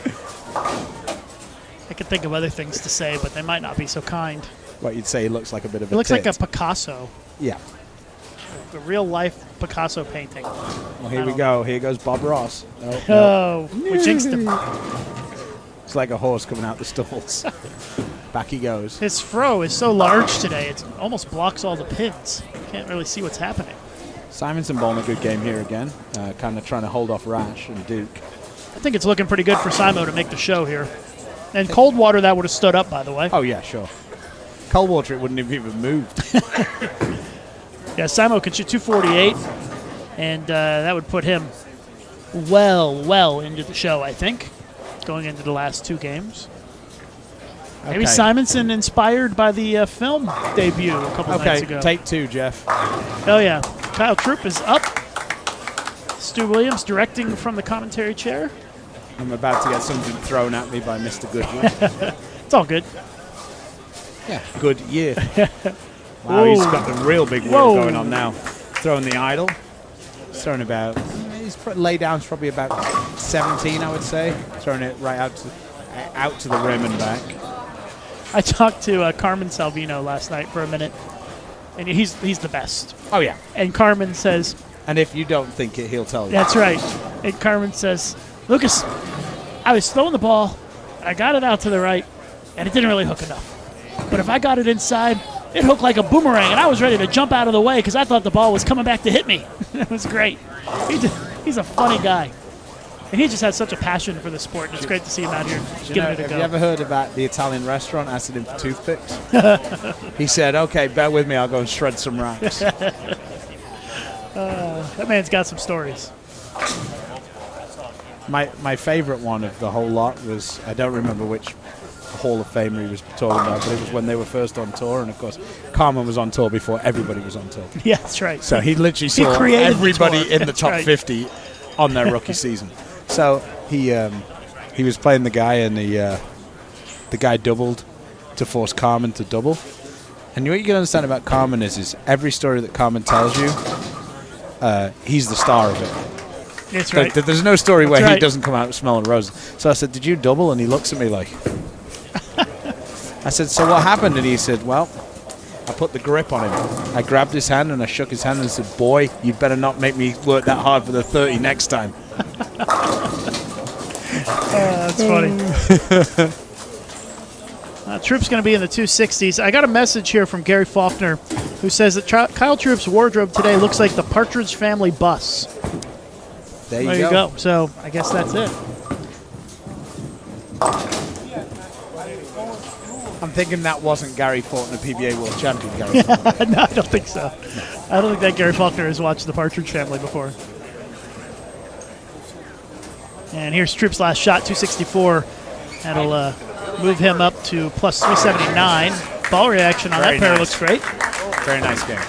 I could think of other things to say, but they might not be so kind. What you'd say he looks like a bit of It a looks like a tit. Picasso, Yeah. a real-life Picasso painting. Well, here we go. Here goes Bob Ross. No, no. Oh, we jinxed him. It's like a horse coming out the stalls. Back he goes. His fro is so large today, it almost blocks all the pins. Can't really see what's happening. Simonson bowling a good game here again. Kind of trying to hold off Rash and Duke. I think it's looking pretty good for Simo to make the show here. And Coldwater, that would have stood up, by the way. Oh, yeah, sure. Coldwater, it wouldn't have even moved. Yeah, Simo can shoot 248, and that would put him well into the show, I think, going into the last 2 games. Maybe Okay. Simonson inspired by the film debut a couple nights ago. Okay, take 2, Jeff. Oh, yeah. Kyle Troop is up. Stu Williams directing from the commentary chair. I'm about to get something thrown at me by Mr. Goodwin. It's all good. Yeah, good year. Wow, he's Whoa. got the real big wheel Whoa. going on now. Throwing the idle. He's throwing about, lay down's probably about 17, I would say. Throwing it right out to the rim and back. I talked to Carmen Salvino last night for a minute, and he's the best. Oh, yeah. And Carmen says, And if you don't think it, he'll tell you. that's right. And Carmen says, Lucas, I was throwing the ball, and I got it out to the right, and it didn't really hook enough. But if I got it inside, it hooked like a boomerang, and I was ready to jump out of the way because I thought the ball was coming back to hit me. It was great. He's a funny guy. And he just has such a passion for the sport, and it's great to see him out here giving it a Have go. you ever heard about the Italian restaurant asking him for toothpicks? He said, okay, bear with me, I'll go and shred some racks. That man's got some stories. My favorite one of the whole lot was, I don't remember which Hall of Famer he was talking about, but it was when they were first on tour, and of course, Carmen was on tour before everybody was on tour. Yeah, that's right. So he literally saw created the everybody tour. in the That's top right. 50 on their rookie season. So he was playing the guy, and the guy doubled to force Carmen to double. And what you can understand about Carmen is every story that Carmen tells you, he's the star of it. That's right. There's no story where he right. doesn't come out smelling roses. So I said, did you double? And he looks at me like... I said, so what happened? And he said, well, I put the grip on him. I grabbed his hand and I shook his hand and said, boy, you better not make me work that hard for the 30 next time. That's funny. Troop's going to be in the 260s. I got a message here from Gary Faulkner, who says that Kyle Troop's wardrobe today looks like the Partridge Family bus. There There you go. So I guess that's it. I'm thinking that wasn't Gary Faulkner, PBA World Champion Gary Faulkner. No, I don't think so. I don't think that Gary Faulkner has watched the Partridge Family before. And here's Troop's last shot, 264. That'll move him up to plus 379. Ball reaction on Very that pair nice. looks great. Very nice game.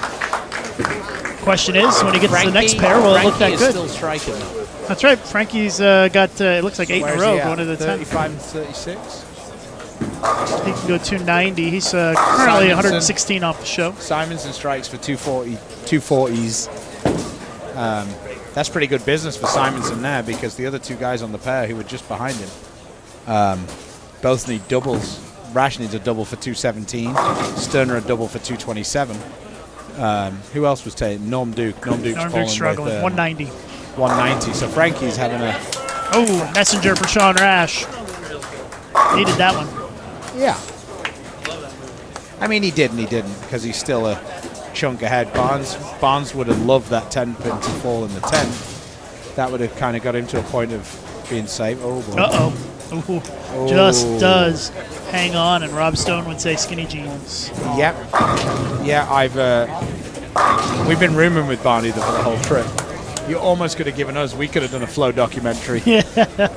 Question is, when he gets to the next pair, will it look that is good? still striking, though. That's right. Frankie's got, it looks like 8 Where in is a row he at? going to the 10. 35 and 36. He can go 290. He's currently 116 off the show. Simonson strikes for 240s. That's pretty good business for Simonson there, because the other two guys on the pair who were just behind him both need doubles. Rash needs a double for 217. Sterner a double for 227. Who else was taking? Norm Duke. Norm Duke's Norm fallen Duke's struggling. with 190. 190. So Frankie's having a... Oh, messenger for Sean Rash. Needed that one. Yeah. I mean, he did and he didn't, because he's still a chunk ahead. Barnes would have loved that 10 pin to fall in the 10. That would have kind of got him to a point of being safe. Oh, boy. Uh-oh. Ooh, just does hang on, and Rob Stone would say skinny jeans. Yep. Yeah, we've been rooming with Barney for the whole trip. You almost could have given us, we could have done a Flow documentary Yeah,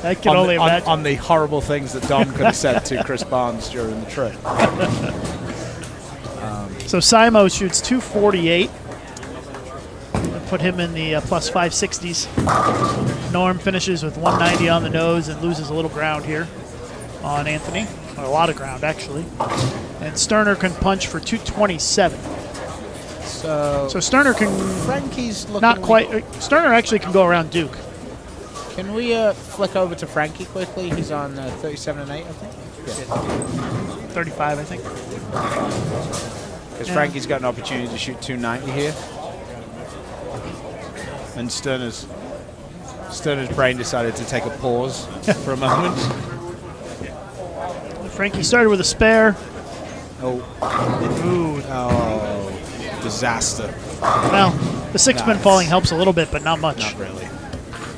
I can only imagine. on the horrible things that Dom could have said to Chris Barnes during the trip. So Simo shoots 248. Put him in the plus 560s. Norm finishes with 190 on the nose and loses a little ground here on Anthony. Or a lot of ground, actually. And Sterner can punch for 227. So Sterner can Frankie's looking... not quite. Sterner actually can go around Duke. Can we flick over to Frankie quickly? He's on 37 and 8, I think. 35, I think. Because Yeah. Frankie's got an opportunity to shoot 290 here. And Sterner's brain decided to take a pause for a moment. Frankie started with a spare. Oh, disaster. Well, the six-pin Nice. falling helps a little bit, but not much. Not really.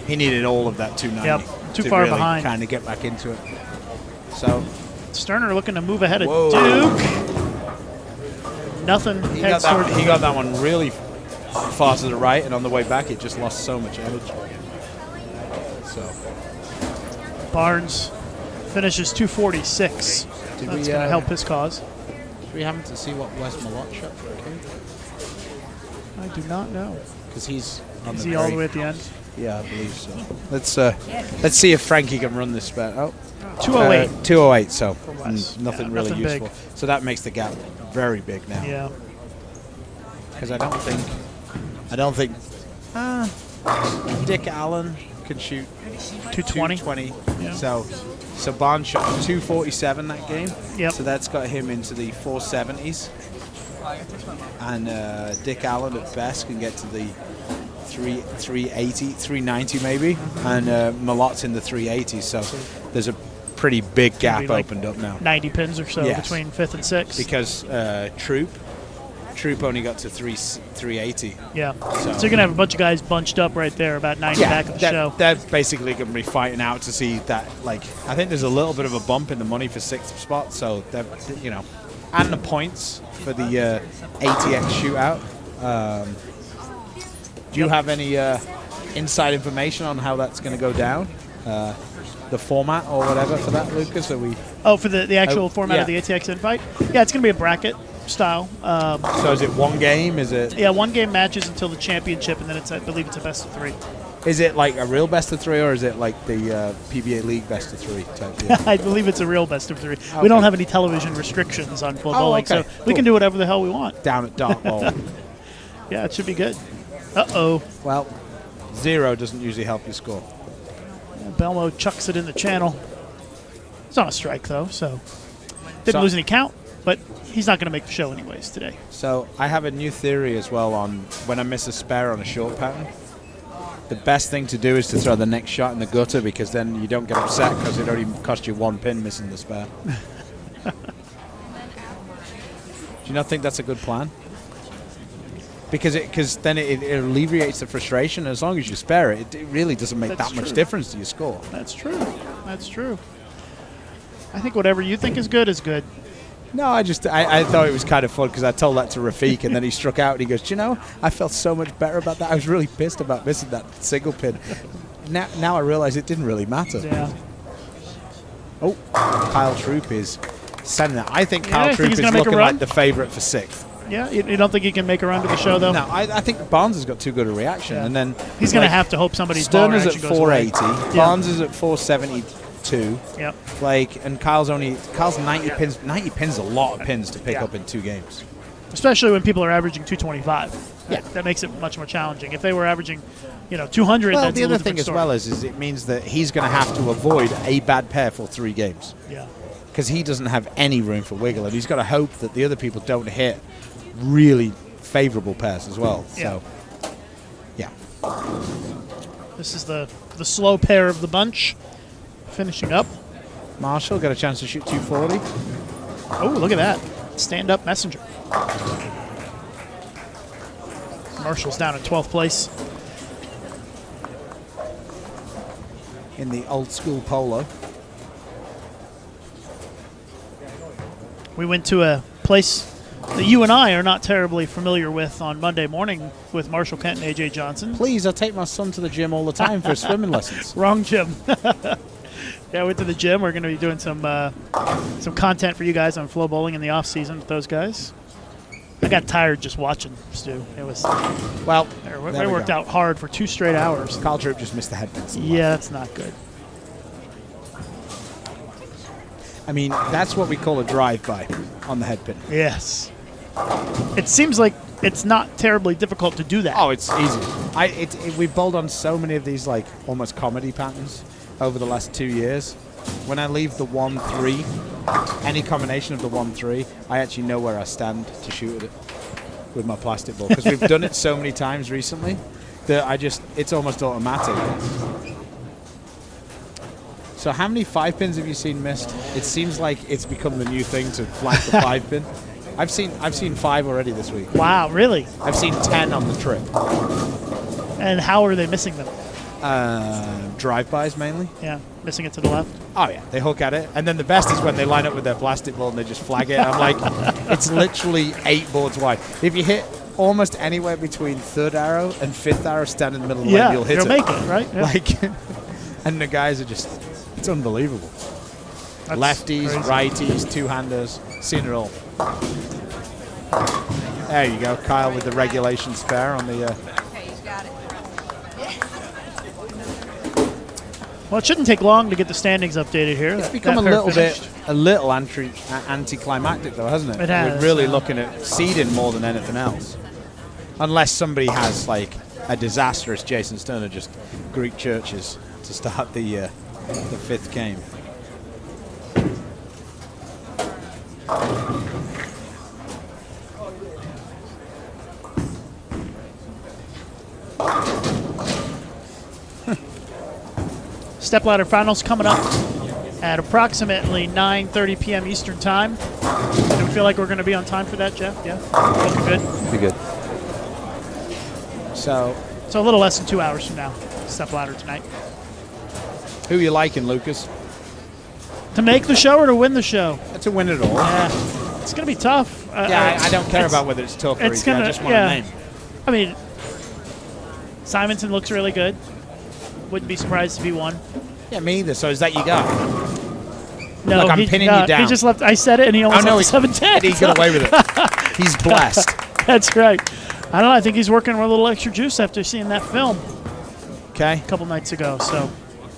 He needed all of that 290 Yep, too to far really behind. kind of get back into it. So Sterner looking to move ahead of Whoa. Duke. Nothing. he Heads toward got that one really far to the right, and on the way back it just lost so much energy. So Barnes finishes 246. Did That's we, going to help his cause. we happen to see what Wes Malott shot for a game? I do not know. Because he's on Is the he all the very- way at the end? Yeah, I believe so. Let's see if Frankie can run this bet. Oh, 208. 208. So Wes. nothing Yeah, really nothing useful. big. So that makes the gap very big now. Yeah. Because I don't think Dick Allen can shoot 220. 220. Yeah. So Barnes shot 247 that game. Yep. So that's got him into the 470s. And Dick Allen at best can get to the 380, 390 maybe, and Malot's in the 380s. So there's a pretty big gap Maybe like opened up now 90 pins or so Yes. between 5th and 6th. because Troop only got to 380. Yeah. So- So you're going to have a bunch of guys bunched up right there, about 90 back of the show. They're basically going to be fighting out to see that. Like, I think there's a little bit of a bump in the money for 6th spot, so they're, and the points for the ATX shootout. Do you have any inside information on how that's going to go down? The format or whatever for that, Lucas? Are we? Oh, for the actual format of yeah. the ATX invite? Yeah, it's going to be a bracket style. So is it one game? Is it? Yeah, 1 game matches until the championship, and then I believe it's a best of 3. Is it like a real best of 3, or is it like the PBA League best of 3 type deal? I believe it's a real best of 3. Okay. We don't have any television restrictions on FloBowling, okay. so we can do whatever the hell we want. Down at Dark Bowl. Yeah, it should be good. Uh-oh. Well, 0 doesn't usually help you score. Belmo chucks it in the channel. It's on a strike, though, so didn't So- lose any count, but he's not going to make the show anyways today. So I have a new theory as well on when I miss a spare on a short pattern. The best thing to do is to throw the next shot in the gutter, because then you don't get upset because it only cost you 1 pin missing the spare. Do you not think that's a good plan? Because then it alleviates the frustration. As long as you spare it, it really doesn't make That's that much true. difference to your score. That's true. That's true. I think whatever you think is good is good. No, I thought it was kind of fun because I told that to Rafiq, and then he struck out and he goes, "Do you know, I felt so much better about that. I was really pissed about missing that single pin. Now I realize it didn't really matter." Yeah. Oh, Kyle Troop is sending that. I think Yeah, Kyle I think Troop he's is gonna make a looking run. like the favorite for 6th. Yeah, you don't think he can make a run to the show, though? No, I think Barnes has got too good a reaction, Yeah. and then He's going to like, have to hope somebody's ball Sterner's at reaction goes away. 480, Yeah. Barnes is at 472. Yep. And Kyle's 90 pins. 90 pins is a lot of pins to pick up in 2 games. Especially when people are averaging 225. Yeah. That makes it much more challenging. If they were averaging, 200, Well, that's the a other little thing different as story. well is it means that he's going to have to avoid a bad pair for 3 games, Yeah. because he doesn't have any room for wiggle, and he's got to hope that the other people don't hit really favorable pairs as well. So, yeah. This is the slow pair of the bunch. Finishing up. Marshall got a chance to shoot 240. Oh, look at that. Stand-up messenger. Marshall's down in 12th place. In the old school polo. We went to a place that you and I are not terribly familiar with on Monday morning with Marshall Kent and AJ Johnson. Please, I take my son to the gym all the time for swimming lessons. Wrong gym. Yeah, I went to the gym. We're going to be doing some content for you guys on FloBowling in the off season with those guys. I got tired just watching, Stu. It was Well, they worked out hard for 2 straight hours. Kyle Troop just missed the headpins. Yeah, that's not good. I mean, that's what we call a drive-by on the headpin. Yes. It seems like it's not terribly difficult to do that. Oh, it's easy. We've bowled on so many of these like almost comedy patterns over the last 2 years. When I leave the 1-3, any combination of the 1-3, I actually know where I stand to shoot at it with my plastic ball, because we've done it so many times recently that it's almost automatic. So how many 5 pins have you seen missed? It seems like it's become the new thing to flag the 5 pin. I've seen 5 already this week. Wow, really? I've seen 10 on the trip. And how are they missing them? Drive-bys mainly. Yeah, missing it to the left. Oh yeah, they hook at it, and then the best is when they line up with their plastic ball and they just flag it. I'm like, it's literally 8 boards wide. If you hit almost anywhere between 3rd arrow and 5th arrow, stand in the middle of the lane, you'll hit you'll it. make it, right? Yeah. Like, and the guys are it's unbelievable. That's Lefties, crazy. righties, 2-handers, seen it all. There you go, Kyle with the regulation spare on the. Okay, he's got it. Well, it shouldn't take long to get the standings updated here. It's become a little anticlimactic though, hasn't it? It has, We're really yeah. looking at seeding more than anything else. Unless somebody has like a disastrous Jason Sterner just Greek churches to start the 5th game. Stepladder finals coming up at approximately 9:30 p.m. Eastern time. Do we feel like we're going to be on time for that, Jeff? Yeah? Looking good? Be good. So, So a little less than 2 hours from now, Stepladder tonight. who you liking, Lucas? To make the show or to win the show? To win it all. Yeah. It's going to be tough. I don't care about whether it's tough or it's easy. I gonna- just want yeah. a name. I mean, Simonson looks really good. Wouldn't be surprised if he won. Yeah, me either. So is that you got? No, Look, I'm pinning you down. He just left. I said it, and he almost left 7-10. He got away with it. He's blessed. That's right. I don't know. I think he's working with a little extra juice after seeing that film Okay. a couple nights ago. So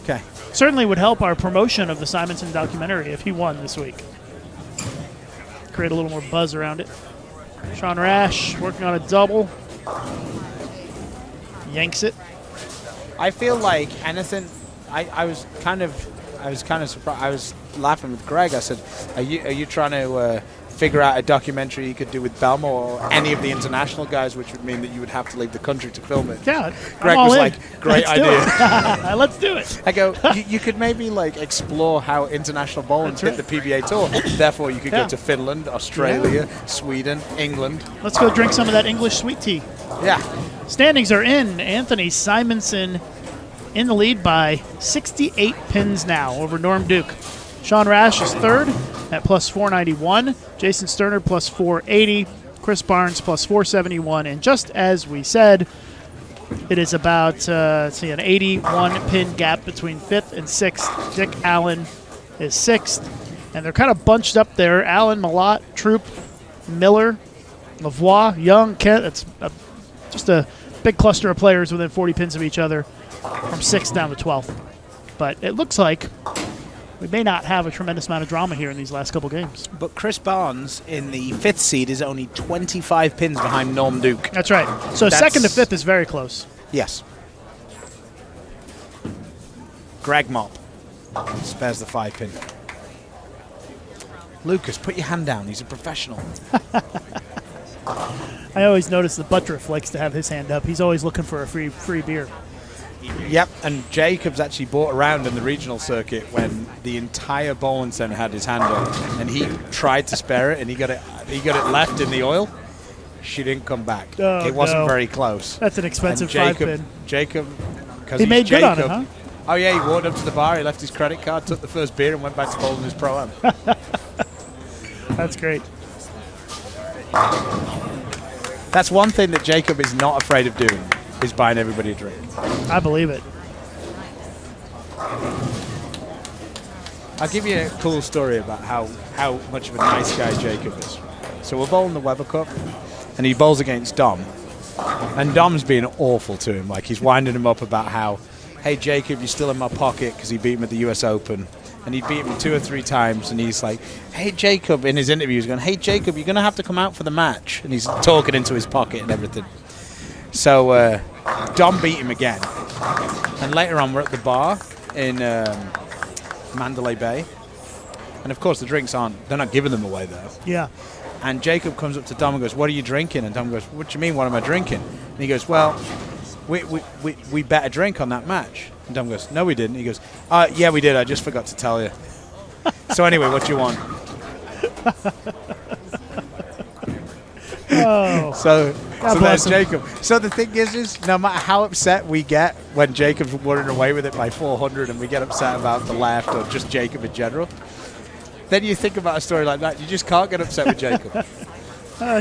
Okay. certainly would help our promotion of the Simonson documentary if he won this week. Create a little more buzz around it. Sean Rash working on a double. Yanks it. I feel like anything. I was kind of surprised. I was laughing with Greg. I said, "Are you trying to figure out a documentary you could do with Belmore or any of the international guys, which would mean that you would have to leave the country to film it?" Yeah, Greg I'm all was in. like, "Great Let's do idea." it. Let's do it. I go, you could maybe like explore how international bowling That's hit the PBA tour. Therefore, you could Yeah. go to Finland, Australia, Sweden, England. Let's go drink some of that English sweet tea. Yeah. Standings are in. Anthony Simonson in the lead by 68 pins now over Norm Duke. Sean Rash is third at plus 491. Jason Sterner plus 480. Chris Barnes plus 471. And just as we said, it is about an 81 pin gap between fifth and sixth. Dick Allen is sixth. And they're kind of bunched up there. Allen, Malott, Troop, Miller, Lavoie, Young, Kent. It's just a big cluster of players within 40 pins of each other from 6th down to 12th. But it looks like we may not have a tremendous amount of drama here in these last couple games. But Chris Barnes in the 5th seed is only 25 pins behind Norm Duke. That's right. So That's- 2nd to 5th is very close. Yes. Greg Mop spares the 5 pin. Lucas, put your hand down. He's a professional. I always notice that Buttriff likes to have his hand up. He's always looking for a free beer. Yep, and Jacobs actually bought around in the regional circuit when the entire bowling centre had his hand up, and he tried to spare it, and he got it left in the oil. She didn't come back. Oh, it wasn't no. very close. That's an expensive And 5-pin. Jacob, because He made good on it, huh? Oh yeah, he walked up to the bar, he left his credit card, took the first beer, and went back to bowling his pro-am. That's great. That's one thing that Jacob is not afraid of doing, is buying everybody a drink. I believe it. I'll give you a cool story about how much of a nice guy Jacob is. So we're bowling the Weber Cup, and he bowls against Dom. And Dom's being awful to him. Like, he's winding him up about how, hey, Jacob, you're still in my pocket, because he beat him at the US Open. And he beat him 2 or 3 times, and he's like, hey, Jacob, in his interview, he's going, hey, Jacob, you're going to have to come out for the match. And he's talking into his pocket and everything. So Dom beat him again. And later on, we're at the bar in Mandalay Bay. And, of course, the drinks they're not giving them away, though. Yeah. And Jacob comes up to Dom and goes, what are you drinking? And Dom goes, what do you mean, what am I drinking? And he goes, well, we bet a drink on that match. And Dom goes, no, we didn't. He goes, yeah, we did. I just forgot to tell you. So anyway, what do you want? Oh. So God there's bless him. Jacob. So the thing is no matter how upset we get when Jacob's running away with it by 400 and we get upset about the left or just Jacob in general, then you think about a story like that, you just can't get upset with Jacob.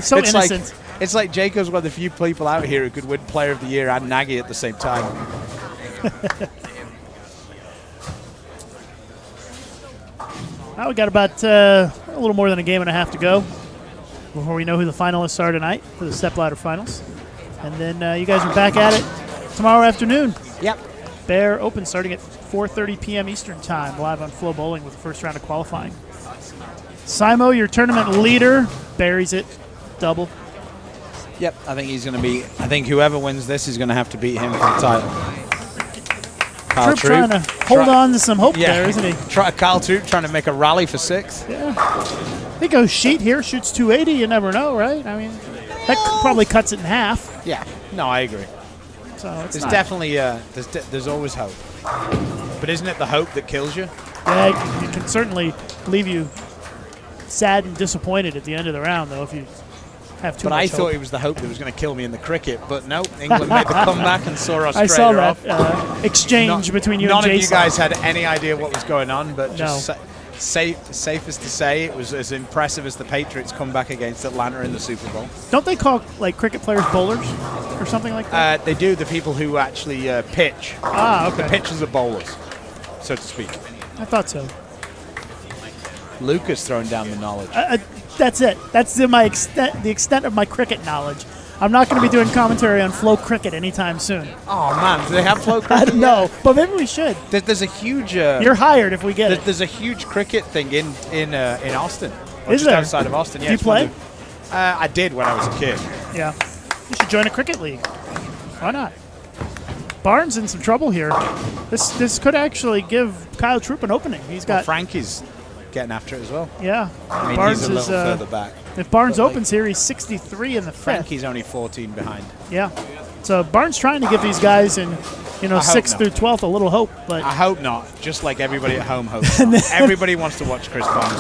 So it's innocent. It's like Jacob's one of the few people out here who could win Player of the Year and Nagy at the same time. Well, we got about a little more than a game and a half to go before we know who the finalists are tonight for the Stepladder Finals. And then you guys are back at it tomorrow afternoon. Yep. Bear Open starting at 4:30 p.m. Eastern Time, live on FloBowling with the first round of qualifying. Simo, your tournament leader, buries it, double. Yep, I think he's going to be. I think whoever wins this is going to have to beat him for the title. Kyle Troop trying to hold on to some hope there, isn't he? Kyle Troop trying to make a rally for 6th. Yeah. I think a sheet here shoots 280. You never know, right? I mean, that probably cuts it in half. Yeah. No, I agree. So it's There's not- definitely there's always hope. But isn't it the hope that kills you? Yeah, it can certainly leave you sad and disappointed at the end of the round, though, if you have too But much I thought hope. it was the hope that was going to kill me in the cricket. But no, England made the comeback and saw Australia I saw off. that exchange between you None and of Jason. you guys had any idea what was going on, but just No. safest to say it was as impressive as the Patriots come back against Atlanta in the Super Bowl. Don't they call like cricket players bowlers or something like that? They do, the people who actually pitch. Okay. The pitchers are bowlers, so to speak. I thought so. Lucas throwing down the knowledge. That's it. That's the extent of my cricket knowledge. I'm not going to be doing commentary on Flow Cricket anytime soon. Oh man, do they have flow I cricket? don't know, but maybe we should. There's a huge. You're hired if we get it. There's a huge cricket thing in Austin. Or Is just there? outside of Austin. Yeah, Do you it's one play? of the- I did when I was a kid. Yeah. You should join a cricket league. Why not? Barnes in some trouble here. This could actually give Kyle Troop an opening. He's got Frankie's getting after it as well. yeah. I mean, Barnes he's a is little further back. if Barnes but, like, opens here, he's 63 in the fifth. Frankie's only 14 behind. Yeah. So Barnes trying to give these guys in I hope 6th not. through 12th a little hope, but I hope not. Just like everybody at home hopes. Everybody wants to watch Chris Barnes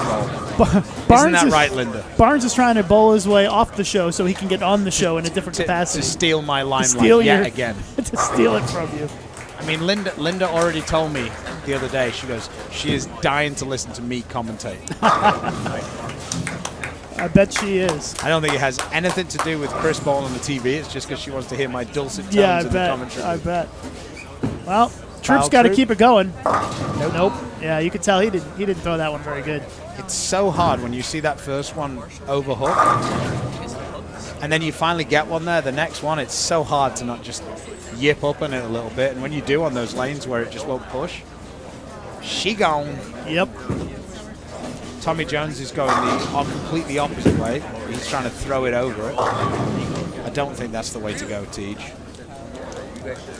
bowl. Isn't Barnes that is, right, Linda? Barnes is trying to bowl his way off the show so he can get on the show in a different To capacity. steal my limelight steal yet your- again. to steal it from you. I mean, Linda already told me the other day. She goes, she is dying to listen to me commentate. I bet she is. I don't think it has anything to do with Chris Ball on the TV. It's just because she wants to hear my dulcet tones Yeah, I in the bet. commentary. I bet. Well, Troop's Kyle got to Troop? keep it going. Nope. Yeah, you could tell he didn't throw that one very good. It's so hard when you see that first one overhook, and then you finally get one there. The next one, it's so hard to not just yip up on it a little bit. And when you do on those lanes where it just won't push, she gone. Yep. Tommy Jones is going the completely opposite way. He's trying to throw it over it. I don't think that's the way to go, Tej.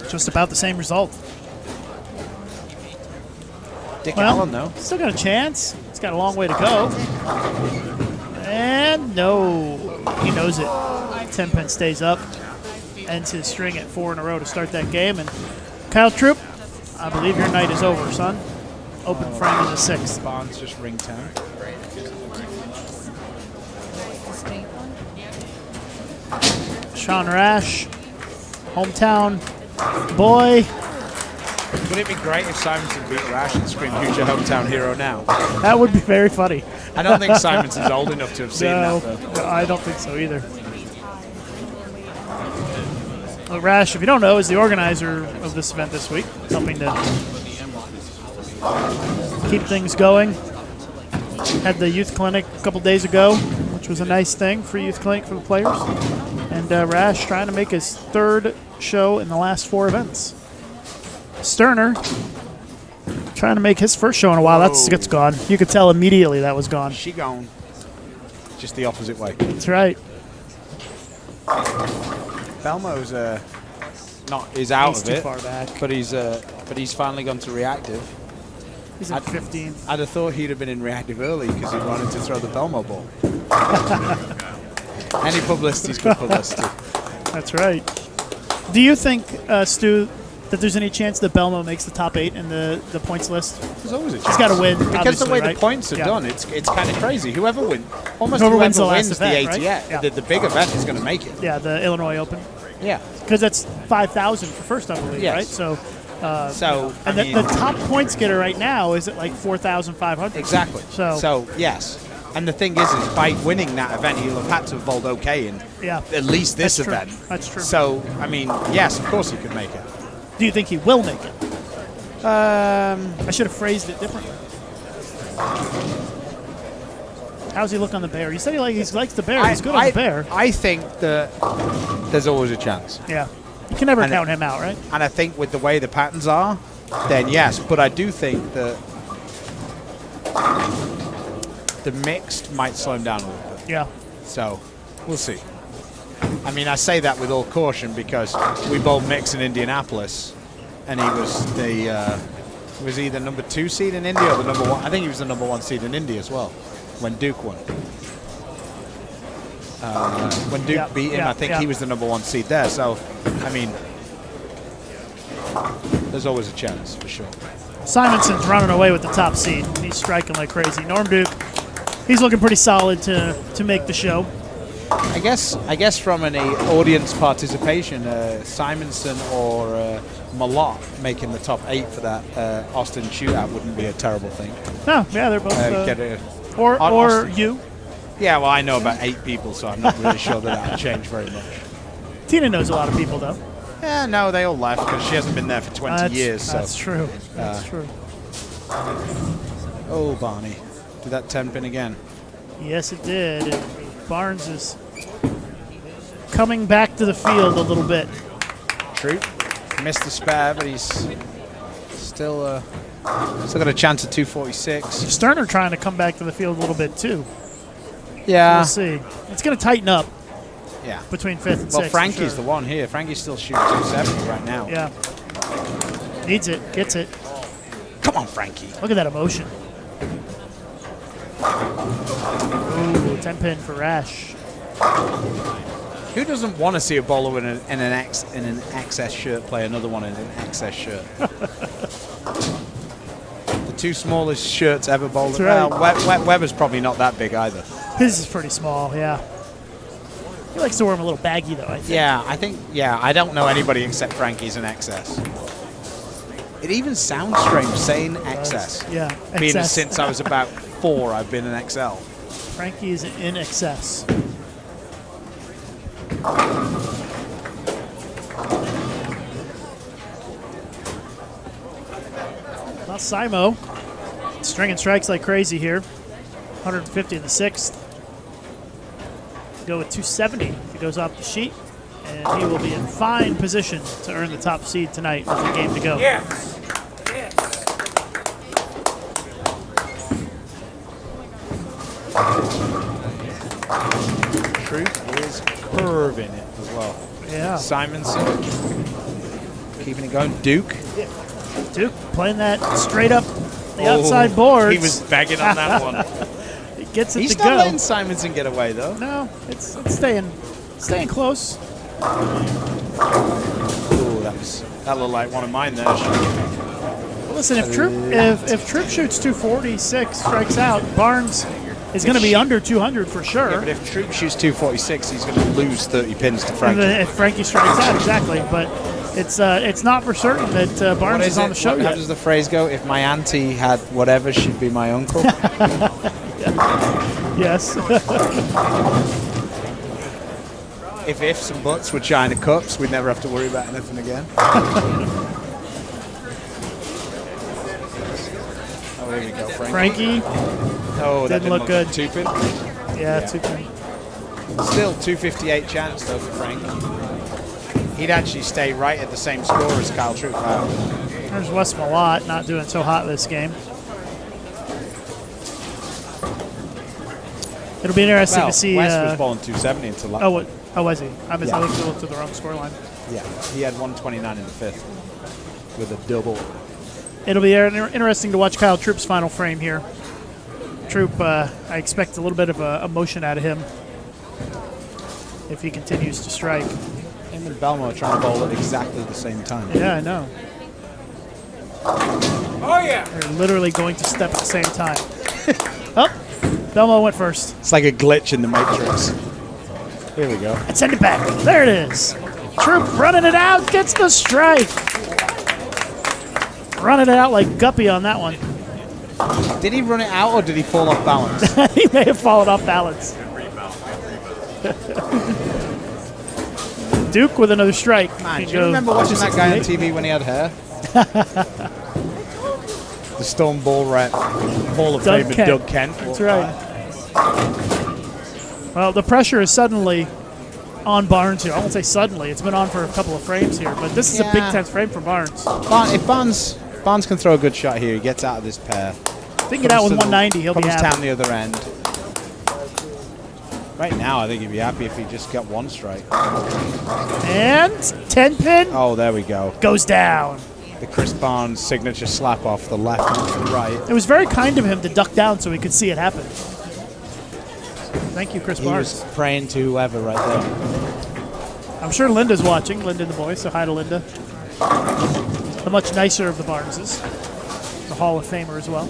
Just about the same result. Dick Well, Allen, though. still got a chance. He's got a long way to go. And no, he knows it. 10 pin stays up. Ends his string at 4 in a row to start that game. And Kyle Troop, I believe your night is over, son. Open frame in the 6th. Barnes just ringtone. Sean Rash, hometown boy. Would it be great if Simonson beat Rash and screamed, "Who's your hometown hero now"? That would be very funny. I don't think Simonson's old enough to have seen No, that, though. I don't think so either. Well, Rash, if you don't know, is the organizer of this event this week, helping to keep things going. Had the youth clinic a couple days ago, which was a nice thing, free youth clinic for the players. And Rash trying to make his 3rd show in the last 4 events. Sterner trying to make his 1st show in a while. That's gone. You could tell immediately that was gone. She gone. Just the opposite way. That's right. Belmo's is out He's of too it, far back. but he's finally gone to reactive. He's at 15. I'd have thought he'd have been in reactive early because he wanted to throw the Belmo ball. Any publicity's good publicity. That's right. Do you think, Stu, that there's any chance that Belmo makes the top 8 in the points list? There's always a chance. He's got to win, Because the obviously, way right? the points are Yeah. done, it's kind of crazy. Whoever wins wins the last wins event, the right? ATF, Yeah. the big event is going to make it. Yeah, the Illinois Open. Yeah. Because that's 5,000 for first, I believe, Yes. right? So, So, I and mean, the top points getter right now is at like 4,500. exactly. So, yes. And the thing is by winning that event, he'll have had to have bowled okay in yeah. at least this That's true. event. That's true. So, I mean, yes, of course he could make it. Do you think he will make it? I should have phrased it differently. How's he look on the bear? You said he likes the bear. He's good on the bear. I think that there's always a chance. Yeah. You can never And count him out, right? And I think with the way the patterns are, then yes. But I do think that the mixed might slow him down a little bit. Yeah. So we'll see. I mean, I say that with all caution because we bowled mixed in Indianapolis, and he was either number 2 seed in India or the number 1. I think he was the number 1 seed in India as well when Duke won. When Duke beat him, I think he was the number 1 seed there. So, I mean, there's always a chance for sure. Simonson's running away with the top seed. He's striking like crazy. Norm Duke, he's looking pretty solid to make the show. I guess from an audience participation, Simonson or Malott making the top 8 for that Austin shootout wouldn't be a terrible thing. No, yeah, they're both. Or Austin. you. Yeah, well, I know about 8 people, so I'm not really sure that would change very much. Tina knows a lot of people, though. Yeah, no, they all left because she hasn't been there for 20 years. So. That's true. That's true. Oh, Barney. Did that 10-pin again? Yes, it did. And Barnes is coming back to the field a little bit. True. Missed the spare, but he's still got a chance at 246. Sterner trying to come back to the field a little bit, too. Yeah. We'll see. It's going to tighten up. Yeah. Between 5th and 6th. Well, Frankie's the one here. Frankie's still shooting 270 right now. Yeah. Needs it. Gets it. Come on, Frankie. Look at that emotion. Ooh, 10-pin for Rash. Who doesn't want to see a bowler in an XS shirt play another one in an XS shirt? The 2 smallest shirts ever bowled. That's right. Well, Weber's probably not that big either. His is pretty small, yeah. He likes to wear them a little baggy, though, I think. Yeah, I don't know anybody except Frankie's an XS. It even sounds strange saying XS. Yeah, Being XS. since I was about 4, I've been an XL. Frankie is in excess. Well, Simo stringing strikes like crazy here. 150 in the 6th. Go with 270 if he goes off the sheet. And he will be in fine position to earn the top seed tonight with a game to go. Yes. Truth is curving it as well. Yeah. Simonson keeping it going. Duke. Duke playing that straight up the outside boards. He was begging on that one. He gets it He's to not go. letting Simonson get away though. No, it's staying close. Ooh, that looked like one of mine there. Well, listen, if Troop shoots 246, strikes out, Barnes is going to be under 200 for sure. Yeah, but if Troop shoots 246, he's going to lose 30 pins to And Frankie. then if Frankie strikes out, exactly. But it's not for certain that Barnes is on the show How yet. does the phrase go? If my auntie had whatever, she'd be my uncle. Yes. If ifs and buts were China cups, we'd never have to worry about anything again. Oh, here we go, Frankie. Oh, that didn't look good. 2-pin. Yeah, 2-pin. Still 258 chance though for Frank. He'd actually stay right at the same score as Kyle Troop. There's Wes Malott not doing so hot this game. It'll be interesting to see. Wes was bowling 270 until last. Oh, was he? I missed. Yeah. I looked at the wrong scoreline. Yeah, he had 129 in the 5th with a double. It'll be interesting to watch Kyle Troop's final frame here. Troop, I expect a little bit of emotion out of him if he continues to strike. Him and Belmo are trying to bowl at exactly the same time. Yeah, I know. Oh, yeah. They're literally going to step at the same time. Oh, Belmo went first. It's like a glitch in the Matrix. Here we go. And send it back. There it is. Troop running it out, gets the strike. Running it out like Guppy on that one. Did he run it out or did he fall off balance? He may have fallen off balance. Duke with another strike. Man, He do you goes remember watching that guy on 268. TV when he had hair? The Stone Ball Rat Hall of Doug Famer Kent. Doug Kent. That's right. Well, the pressure is suddenly on Barnes here. I won't say suddenly. It's been on for a couple of frames here, but this is a big Yeah. tense frame for Barnes. If Barnes can throw a good shot here, he gets out of this pair. If he can get out with 190, he'll be comes happy. down the other end. Right now, I think he'd be happy if he just got one strike. And 10-pin Oh, there we go. goes down. The Chris Barnes signature slap off the left and the right. It was very kind of him to duck down so he could see it happen. Thank you, Chris He Barnes. was praying to whoever right there. I'm sure Linda's watching. Linda the boy, so hi to Linda. the much nicer of the Barneses, the Hall of Famer as well.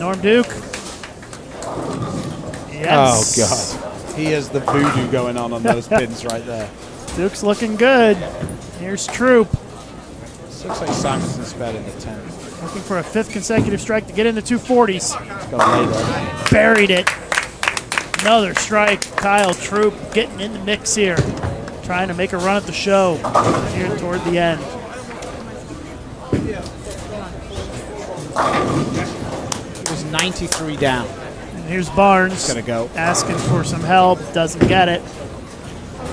Norm Duke. Yes. Oh, God. He has the voodoo going on those pins right there. Duke's looking good. Here's Troop. Looks like Simonson's better in the 10. Looking for a 5th consecutive strike to get in the 240s. Got to lay there. Buried it. Another strike. Kyle Troop getting in the mix here. Trying to make a run at the show here toward the end. It was 93 down. And here's Barnes. Gonna go. Asking for some help. Doesn't get it.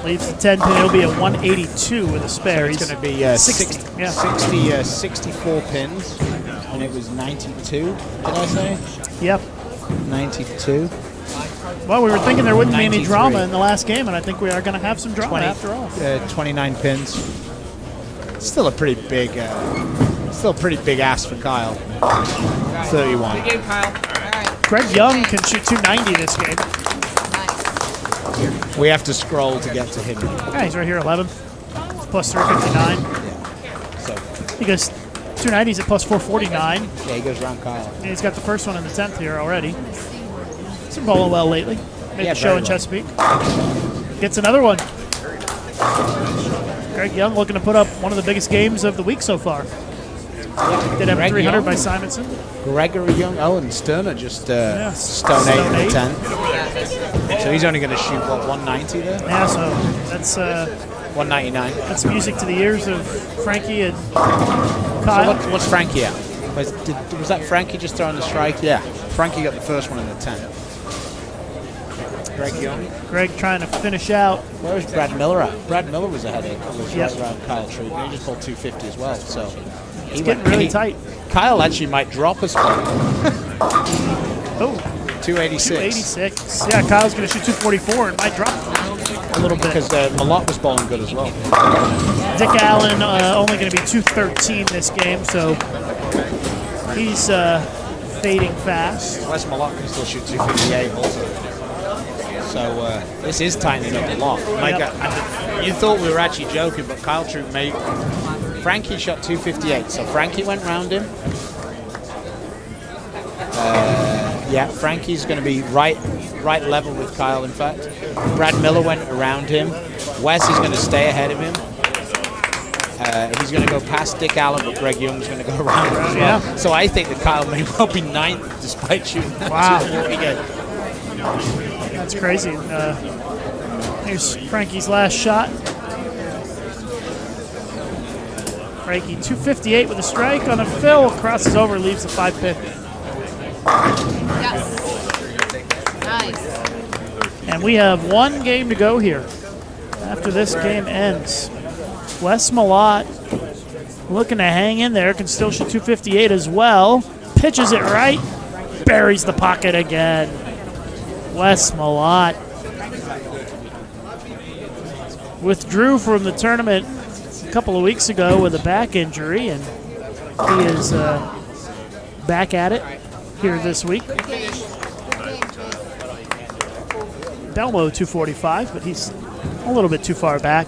Leaves the 10 pin. It'll be a 182 with a spare. It's He's going to be 64 pins, and it was 92, did I say? Yep. 92. Well, we were thinking there wouldn't be any 93. drama in the last game, and I think we are going to have some drama after all. 29 pins. Still a pretty big ask for Kyle. 31. Good game, Kyle. All right. Greg Young can shoot 290 this game. Nice. We have to scroll to get to him. Yeah, he's right here, 11th. Plus 359. So He goes 290s at plus 449. yeah, he goes around Kyle. And he's got the first one in the 10th here already. He's been bowling well lately. Made Yeah, the show very in well. Chesapeake. Gets another one. Greg Young looking to put up one of the biggest games of the week so far. Did have Greg 300 Young. by Simonson. Gregory Young. Oh, and Sterner just stone 8 Stone in the eight. 10. So he's only going to shoot, what, 190 there? Yeah, so that's 199. that's music to the ears of Frankie and So Kyle. what's Frankie at? Was that Frankie just throwing the strike? Yeah. Frankie got the first one in the 10. Greg Young. Greg trying to finish out. Where was Brad Miller at? Brad Miller was a headache. Was Yep. right around Kyle Troop. He just pulled 250 as well. So It's getting really tight. Kyle actually might drop a spot. Oh, 286. 286. Yeah, Kyle's going to shoot 244 and might drop a little bit. Because Malott was bowling good as well. Dick Allen only going to be 213 this game, so he's fading fast. Wes Malott can still shoot 258 also. So this is tightening up a lot. Mike, Yep. you thought we were actually joking, but Kyle Troop made Frankie shot 258. So Frankie went round him. Yeah, Frankie's going to be right level with Kyle, in fact. Brad Miller went around him. Wes is going to stay ahead of him. He's going to go past Dick Allen, but Greg Young's going to go around him as well. Yeah. So I think that Kyle may well be 9th despite shooting that Wow. 240 again. That's crazy. Here's Frankie's last shot. Frankie 258 with a strike on a fill, crosses over, leaves the 5 pin. Yes. Nice. And we have one game to go here. After this game ends, Wes Malott looking to hang in there, can still shoot 258 as well. Pitches it right, buries the pocket again. Wes Malott withdrew from the tournament a couple of weeks ago with a back injury, and he is back at it here this week. Good game, Chase. Delmo 245, but he's a little bit too far back.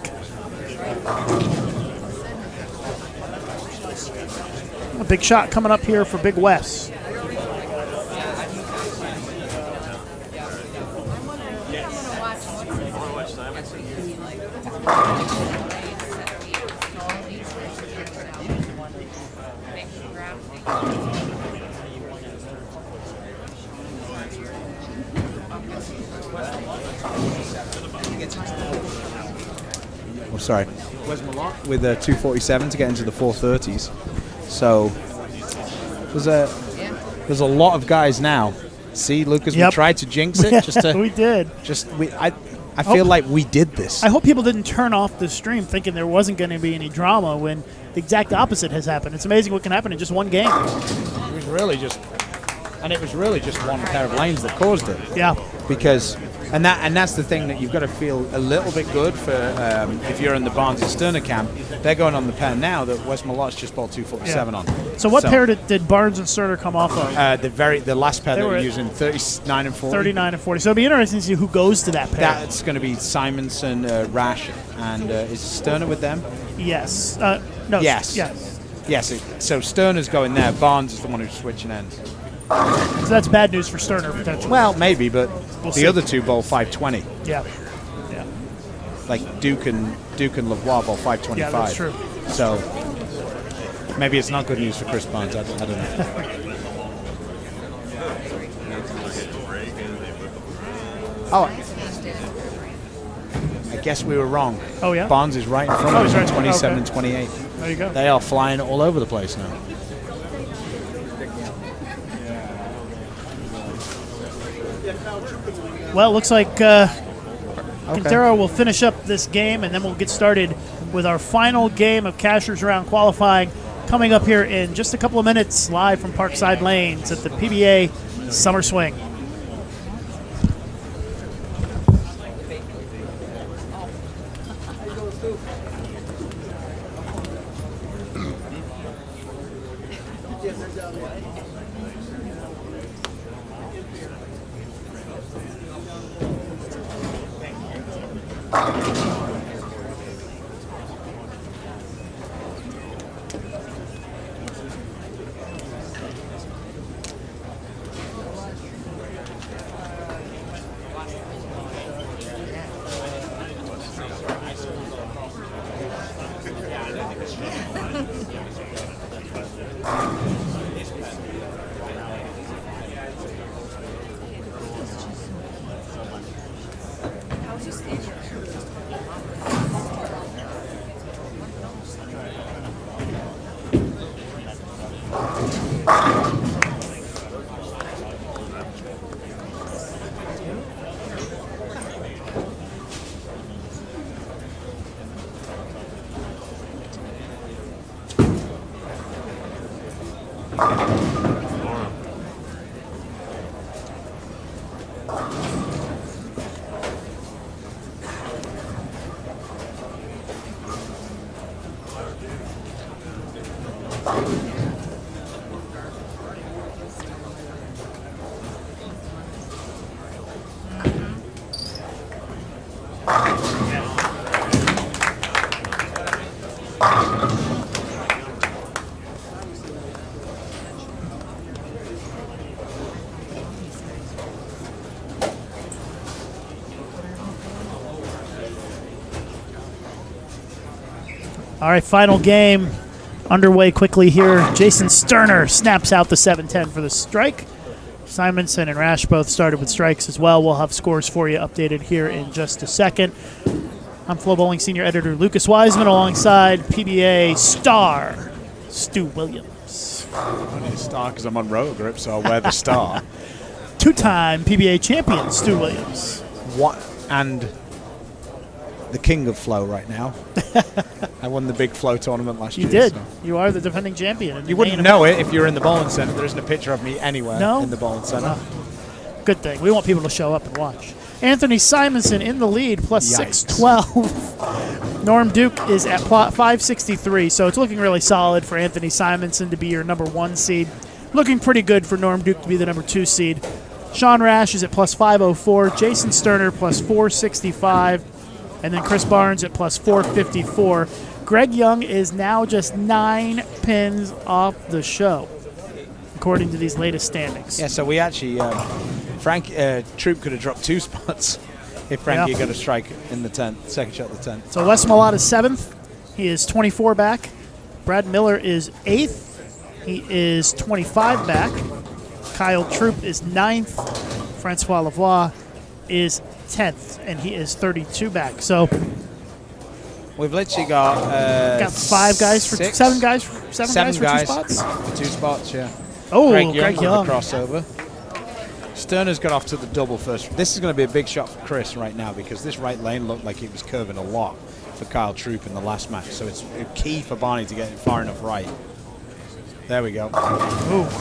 A big shot coming up here for Big Wes. Oh, sorry. Wes Malott with a 247 to get into the 430s. So there's a lot of guys now. See, Lucas, Yep. we tried to jinx it. We did. I feel like we did this. I hope people didn't turn off the stream thinking there wasn't going to be any drama when the exact opposite has happened. It's amazing what can happen in just one game. It was really just one pair of lanes that caused it. Yeah. Because that's the thing that you've got to feel a little bit good for if you're in the Barnes and Sterner camp. They're going on the pair now that Wes Malott's just bowled 247 on. So what pair did Barnes and Sterner come off of? The last pair They they were were at using 39 and 40. 39 and 40. So it'll be interesting to see who goes to that pair. That's going to be Simonson, Rash, and is Sterner with them? Yes. No. Yes. Yes. Yes, so Sterner's going there. Barnes is the one who's switching ends. So that's bad news for Sterner, potentially. Well, maybe, but We'll the see. other two bowl 520. Yeah. Like Duke and Lavoie bowl 525. Yeah, that's true. So maybe it's not good news for Chris Barnes. I don't know. Oh, I guess we were wrong. Oh, yeah? Barnes is right in front Oh, of he's him, right. 27 Okay. and 28. There you go. They are flying all over the place now. Well, it looks like Quintero will finish up this game, and then we'll get started with our final game of Cashers Round qualifying coming up here in just a couple of minutes, live from Parkside Lanes at the PBA Summer Swing. All right, final game underway quickly here. Jason Sterner snaps out the 7-10 for the strike. Simonson and Rash both started with strikes as well. We'll have scores for you updated here in just a second. I'm FloBowling Senior Editor Lucas Wiseman alongside PBA star Stu Williams. I need a star because I'm on rotor grip, so I'll wear the star. Two-time PBA champion Stu Williams. What and the king of flow right now. I won the big flow tournament last You year. did. So. You are the defending champion. in the You wouldn't main know it if you were in the bowling center. There isn't a picture of me anywhere No? in the bowling center. Good thing. We want people to show up and watch. Anthony Simonson in the lead, plus Yikes. 612. Norm Duke is at 563, so it's looking really solid for Anthony Simonson to be your number 1 seed. Looking pretty good for Norm Duke to be the number 2 seed. Sean Rash is at plus 504. Jason Sterner plus 465. And then Chris Barnes at plus 454. Greg Young is now just 9 pins off the show, according to these latest standings. Yeah, so we actually, Troop could have dropped 2 spots if Frankie got a strike in the 10th, second shot of the 10th. So Wes Malott is 7th. He is 24 back. Brad Miller is 8th. He is 25 back. Kyle Troop is 9th. Francois Lavoie is 10th, and he is 32 back. So we've literally got 5 guys for 7 guys. 7 guys for 2 spots. For 2 spots, yeah. Oh, Greg Greg Young Young. with a crossover. Sterner's got off to the double first. This is going to be a big shot for Chris right now because this right lane looked like it was curving a lot for Kyle Troop in the last match. So it's key for Barney to get it far enough right. There we go. Ooh,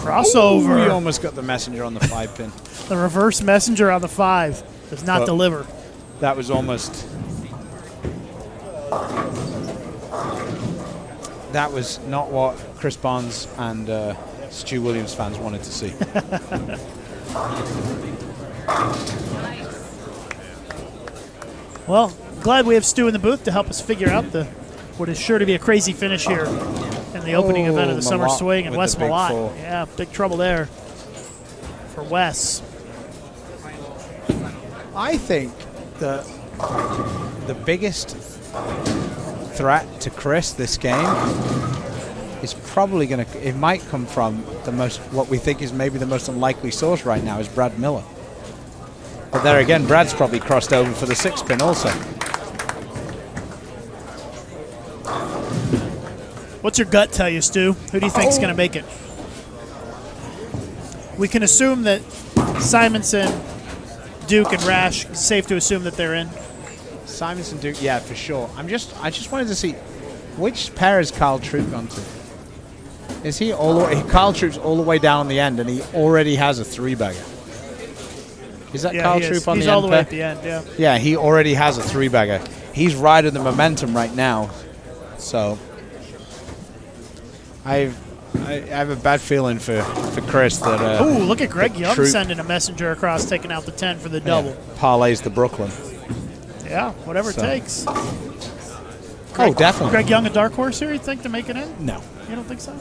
crossover. Ooh, we almost got the messenger on the 5 pin. The reverse messenger on the 5 does not deliver. That was almost. That was not what Chris Barnes and Stu Williams fans wanted to see. Well, glad we have Stu in the booth to help us figure out what is sure to be a crazy finish here. in the opening Oh, event of the Summer Malott Swing, and with Wes the big Malott. four. Yeah, big trouble there for Wes. I think that the biggest threat to Chris this game is probably going to, it might come from what we think is maybe the most unlikely source right now is Brad Miller. But there again, Brad's probably crossed over for the 6-pin also. What's your gut tell you, Stu? Who do you think's going to make it? We can assume that Simonson, Duke, and Rash, safe to assume that they're in. Simonson, Duke, yeah, for sure. I just wanted to see, which pair is Kyle Troop gone to? Is he all the way, Kyle Troop's all the way down the end, and he already has a 3-bagger. Is that Kyle Troop on the end? He's all the way pair? at the end, yeah. Yeah, he already has a 3-bagger. He's riding the momentum right now. So I have a bad feeling for Chris that. Ooh, look at Greg Young Troop sending a messenger across, taking out the 10 for the double. parlays the Brooklyn. Yeah, whatever So. it takes. Oh, definitely. Greg Young, a dark horse here, you think, to make it in? No. You don't think so?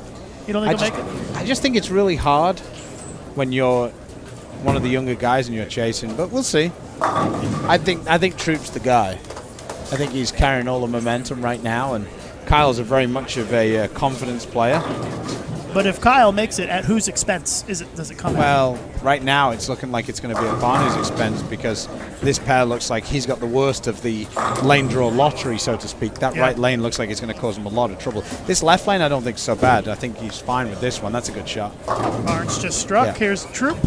You don't think he'll make it? I just think it's really hard when you're one of the younger guys and you're chasing, but we'll see. I think Troop's the guy. I think he's carrying all the momentum right now, and Kyle's a very much of a confidence player. But if Kyle makes it, at whose expense does it come at? Well, right now it's looking like it's going to be at Barney's expense because this pair looks like he's got the worst of the lane draw lottery, so to speak. That Yeah. right lane looks like it's going to cause him a lot of trouble. This left lane I don't think is so bad. I think he's fine with this one. That's a good shot. Barnes just struck. Yeah. Here's Troop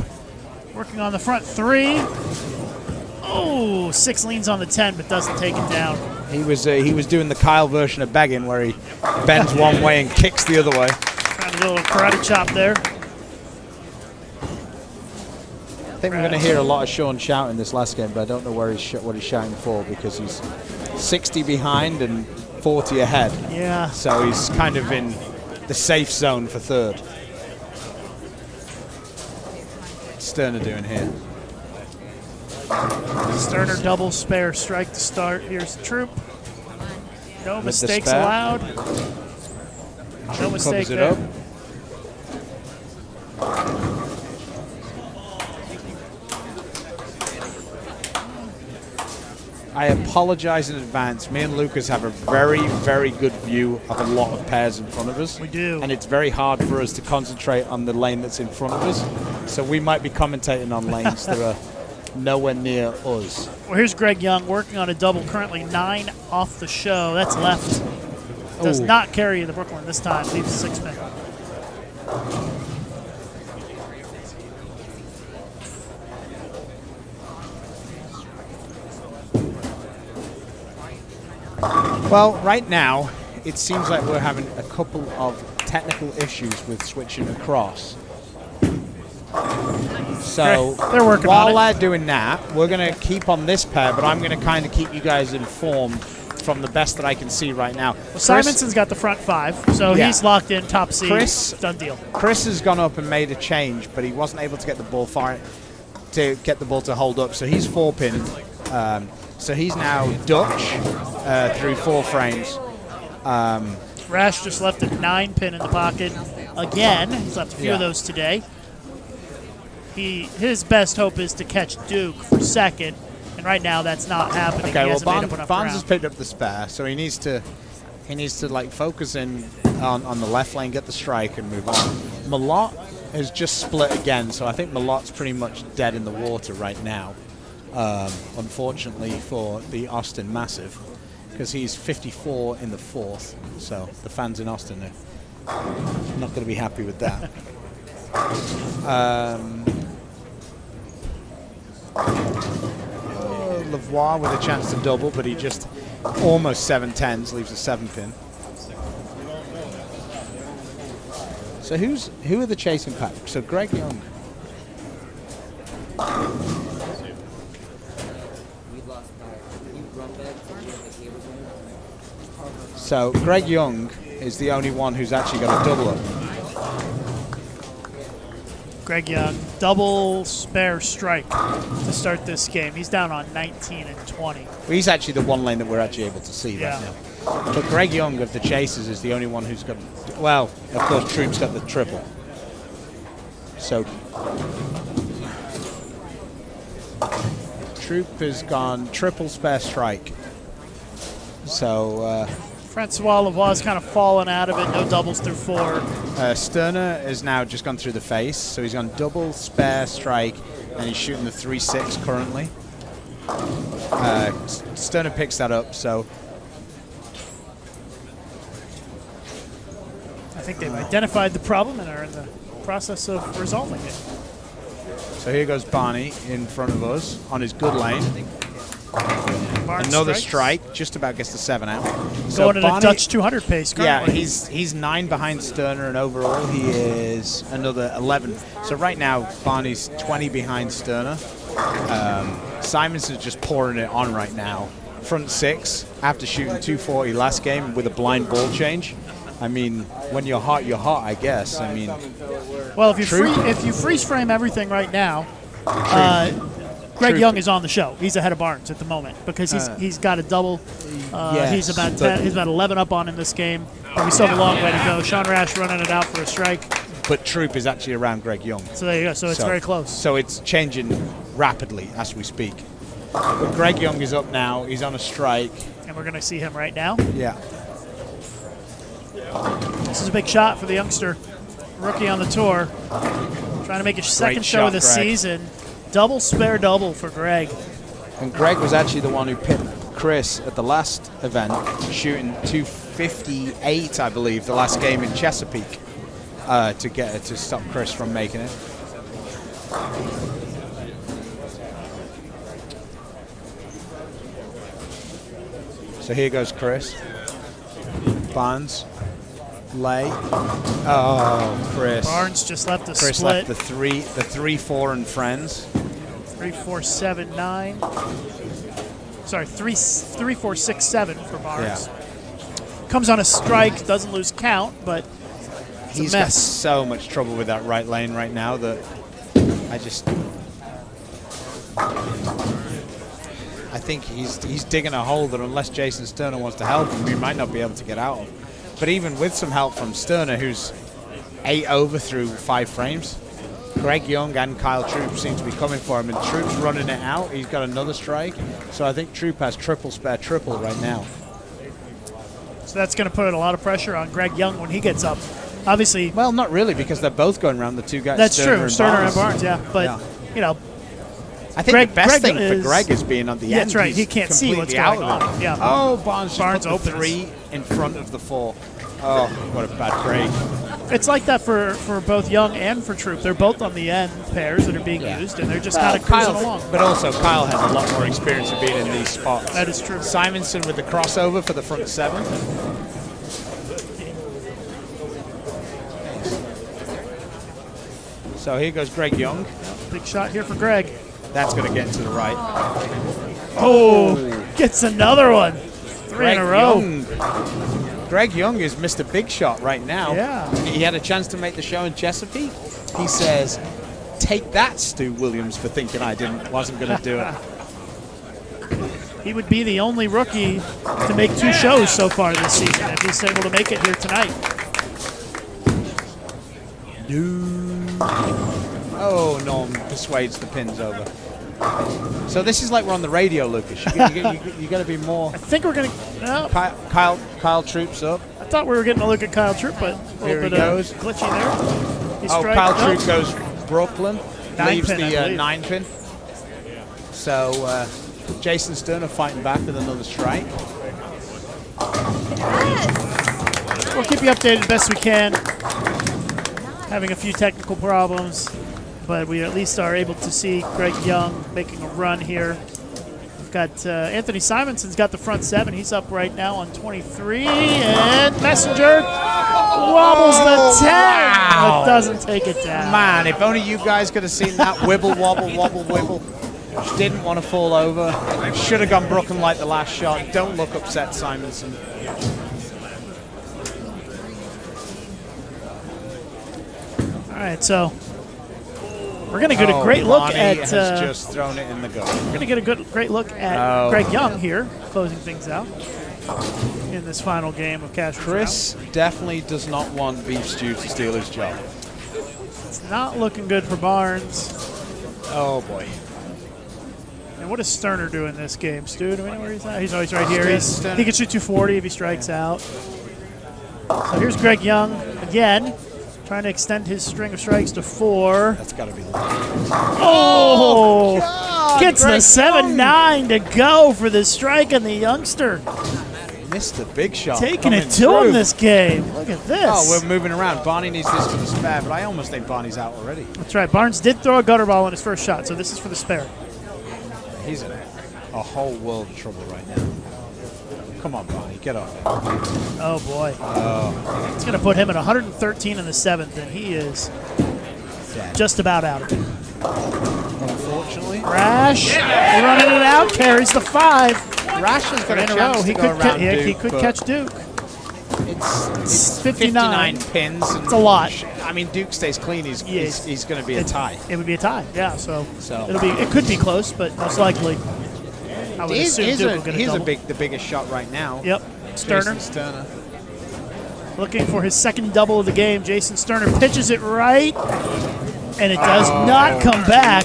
working on the front 3. Oh, 6 leans on the 10, but doesn't take it down. He was doing the Kyle version of begging where he bends one way and kicks the other way. Trying to do a little karate chop there. I think we're going to hear a lot of Sean shouting this last game, but I don't know what he's shouting for because he's 60 behind and 40 ahead. Yeah. So he's kind of in the safe zone for third. What's Sterner doing here? Sterner double spare strike to start. Here's Troop. No the mistakes spare. allowed. No mistake Covers it there. up. I apologize in advance. Me and Lucas have a very, very good view of a lot of pairs in front of us. We do. And it's very hard for us to concentrate on the lane that's in front of us. So we might be commentating on lanes that are nowhere near us. Well, here's Greg Young working on a double, currently 9 off the show. That's left. Does Ooh. not carry the Brooklyn this time. Leaves 6-pin. Well, right now, it seems like we're having a couple of technical issues with switching across. So They're working while on it. they're doing that, we're going to keep on this pair, but I'm going to kind of keep you guys informed from the best that I can see right now. Well, Simonson's got the front 5, so Yeah. he's locked in, top seed. Chris- Done deal. Chris has gone up and made a change, but he wasn't able to get the ball far to get the ball to hold up. So he's 4-pinned. So he's now Dutch through 4 frames. Rash just left a 9-pin in the pocket again. He's left a few of Yeah. those today. His best hope is to catch Duke for second, and right now that's not happening. Okay, he well, hasn't made up enough Barnes has ground. picked up the spare, so he needs to like focus in on the left lane, get the strike, and move on. Malott has just split again, so I think Malott's pretty much dead in the water right now. Unfortunately for the Austin Massive, because he's 54 in the 4th, so the fans in Austin are not going to be happy with that. Lavoie with a chance to double, but he just almost 7-10s, leaves a 7-pin. So who are the chasing pack? So Greg Young. So Greg Young is the only one who's actually got a double up. Greg Young, double spare strike to start this game. He's down on 19 and 20. Well, he's actually the one lane that we're actually able to see Yeah. right now. But Greg Young of the Chasers is the only one who's got, well, of course, Troop's got the triple. So Troop has gone triple spare strike. So Francois Lavoie's kind of fallen out of it. No doubles through 4. Sterner has now just gone through the face. So he's gone double spare strike, and he's shooting the 3-6 currently. Sterner picks that up, so I think they've identified the problem and are in the process of resolving it. so here goes Barney in front of us on his good lane. Barnes Another strikes. strike, just about gets the 7 out. Going at a Barney- Dutch 200 pace Yeah, currently. he's 9 behind Sterner, and overall he is another 11. So right now, Barney's 20 behind Sterner. Simonson's just pouring it on right now. Front 6 after shooting 240 last game with a blind ball change. I mean, when you're hot, I guess. I mean, Well, if you True. if you freeze frame everything right now, Greg True. Young is on the show. He's ahead of Barnes at the moment because he's got a double. He's yes, about but- he's about 11 up on in this game. But we still have a long way to go. Sean Rash running it out for a strike. but Troop is actually around Greg Young. So there you go. So it's very close. So it's changing rapidly as we speak. But Greg Young is up now. He's on a strike. And we're going to see him right now. Yeah. This is a big shot for the youngster, rookie on the tour, trying to make his second show of the shot, Greg. season. Double spare double for Greg. And Greg was actually the one who pinned Chris at the last event, shooting 258, I believe, the last game in Chesapeake, to stop Chris from making it. So here goes Chris. Barnes. Lay. Oh, Chris. Barnes just left the Chris split. left the 3-4 and friends. 3-4-7-9. Sorry, 3-4-6-7 for Barnes. Comes on a strike, doesn't lose count, but it's He's a got mess. so much trouble with that right lane right now that I think he's digging a hole that unless Jason Sterner wants to help him, he might not be able to get out of. But even with some help from Sterner, who's 8 over through 5 frames, Greg Young and Kyle Troop seem to be coming for him, and Troop's running it out. He's got another strike, so I think Troop has triple spare triple right now. So that's going to put a lot of pressure on Greg Young when he gets up. Obviously, Well, not really, because they're both going around the two guys. that's Sterner true. and Sterner Barnes. and Barnes, yeah. But, Yeah. you know, I think Greg- the best Greg thing is- for Greg is being on the Yeah, end. that's right. He's He can't see what's completely going out of on. it. Yeah. Oh, Barnes Barnes just put the opens. 3 in front of the 4. Oh, what a bad break. it's like that for both Young and for Troop. They're both on the end pairs that are being used, and they're just kind of cruising along. But also Kyle has a lot more experience of being in these spots. That is true. Simonson with the crossover for the front 7. So here goes Greg Young. Big shot here for Greg. That's going to get to the right. Oh, gets another one. 3 in a row. Greg Young is Mr. Big Shot right now. Yeah. He had a chance to make the show in Chesapeake. He says, "Take that, Stu Williams, for thinking I wasn't going to do it." He would be the only rookie to make 2 shows so far this season if he's able to make it here tonight. Oh, Norm persuades the pins over. So this is like we're on the radio, Lucas. You got to be more. I think we're going to... No, Kyle Troop's up. I thought we were getting a look at Kyle Troop, but a Here little he bit goes. glitchy there. He's Oh, striking Kyle up. Troop goes Brooklyn, 9 leaves pin, I the believe. 9 pin. So Jason Sterner fighting back with another strike. We'll keep you updated best we can. Having a few technical problems, but we at least are able to see Greg Young making a run here. We've got Anthony Simonson's got the front 7. He's up right now on 23, and Messenger wobbles the 10, but doesn't take it down. Man, if only you guys could have seen that wibble, wobble, wobble, wibble. Didn't want to fall over. Should have gone Brooklyn like the last shot. Don't look upset, Simonson. All right, so we're going to get a great look Lonnie at. has just thrown it in the goal. We're going to get a great look at Greg Young here, closing things out. in this final game of Cash. Chris definitely does not want Beef Stew to steal his job. It's not looking good for Barnes. Oh boy. And what does Sterner do in this game, Stu? Do we know where he's at? He's always right here. Sterner. He can shoot 240 if he strikes out. So here's Greg Young again, trying to extend his string of strikes to 4. That's got to be. Oh! God, Gets Greg the 7-9 to go for the strike on the youngster. Missed the big shot. Taking coming it to him through. this game. Look at this. Oh, we're moving around. Barney needs this for the spare, but I almost think Barney's out already. That's right. Barnes did throw a gutter ball in his first shot, so this is for the spare. He's in a whole world of trouble right now. Come on, Barney, get off it. Oh, boy. It's going to put him at 113 in the 7th, and he is Dead. just about out of it. Unfortunately, Rash running it out, carries the 5. Rash has got a In a chance row. to He go could, around he Duke, could but catch Duke. It's 59 pins. And It's a lot. I mean, Duke stays clean. He's going to be a It- tie. It would be a tie, yeah. So, So- it could be close, but most likely, I would assume Duke will get a double. the biggest shot right now. Yep, Sterner Jason Sterner. looking for his second double of the game. Jason Sterner pitches it right, and it does not come back.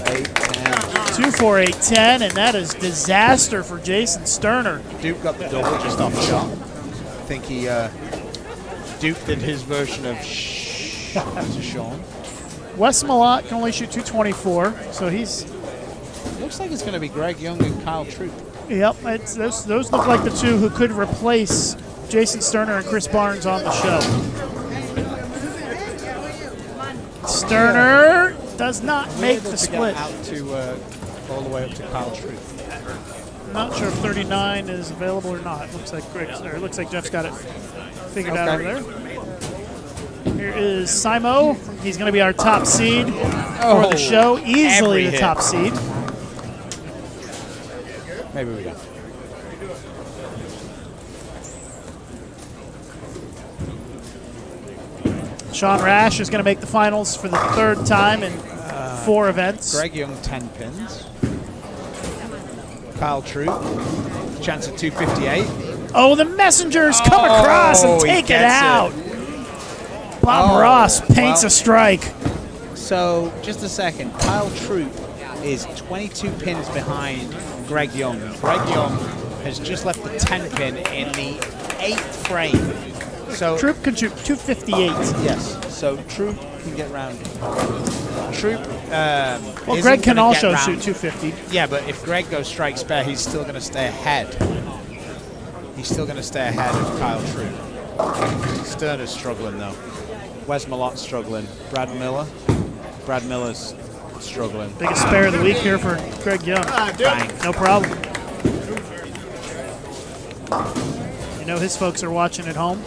2, 4, 8, 10, and that is disaster for Jason Sterner. Duke got the double just off the shot. I think he Duke did his version of shh to Sean. Wes Malott can only shoot 224, so he's Looks like it's going to be Greg Young and Kyle Troop. yep. Those look like the two who could replace Jason Sterner and Chris Barnes on the show. Sterner does not make the split. Out to all the way up to Kyle Troop. I'm not sure if 39 is available or not. Looks like looks like Jeff's got it figured out over there. Here is Simo. He's going to be our top seed for the show. Easily every the hit. top seed. Maybe we don't. Sean Rash is going to make the finals for the 3rd time in 4 events. Greg Young, 10 pins. Kyle Troop, chance at 258. Oh, the messengers come across and he take it gets out. Bob Ross paints well. a strike. So, just a second. Kyle Troop is 22 pins behind Greg Young. Greg Young has just left the 10 pin in the 8th frame. So Troop can shoot 258. yes. So Troop can get round. Troop. Well, Greg can also shoot 250. Yeah, but if Greg goes strike spare, he's still going to stay ahead. He's still going to stay ahead of Kyle Troop. Sterner's struggling though. Wes Malott's struggling. Brad Miller's struggling. Biggest spare of the week here for Greg Young. Bang. No problem. You know his folks are watching at home.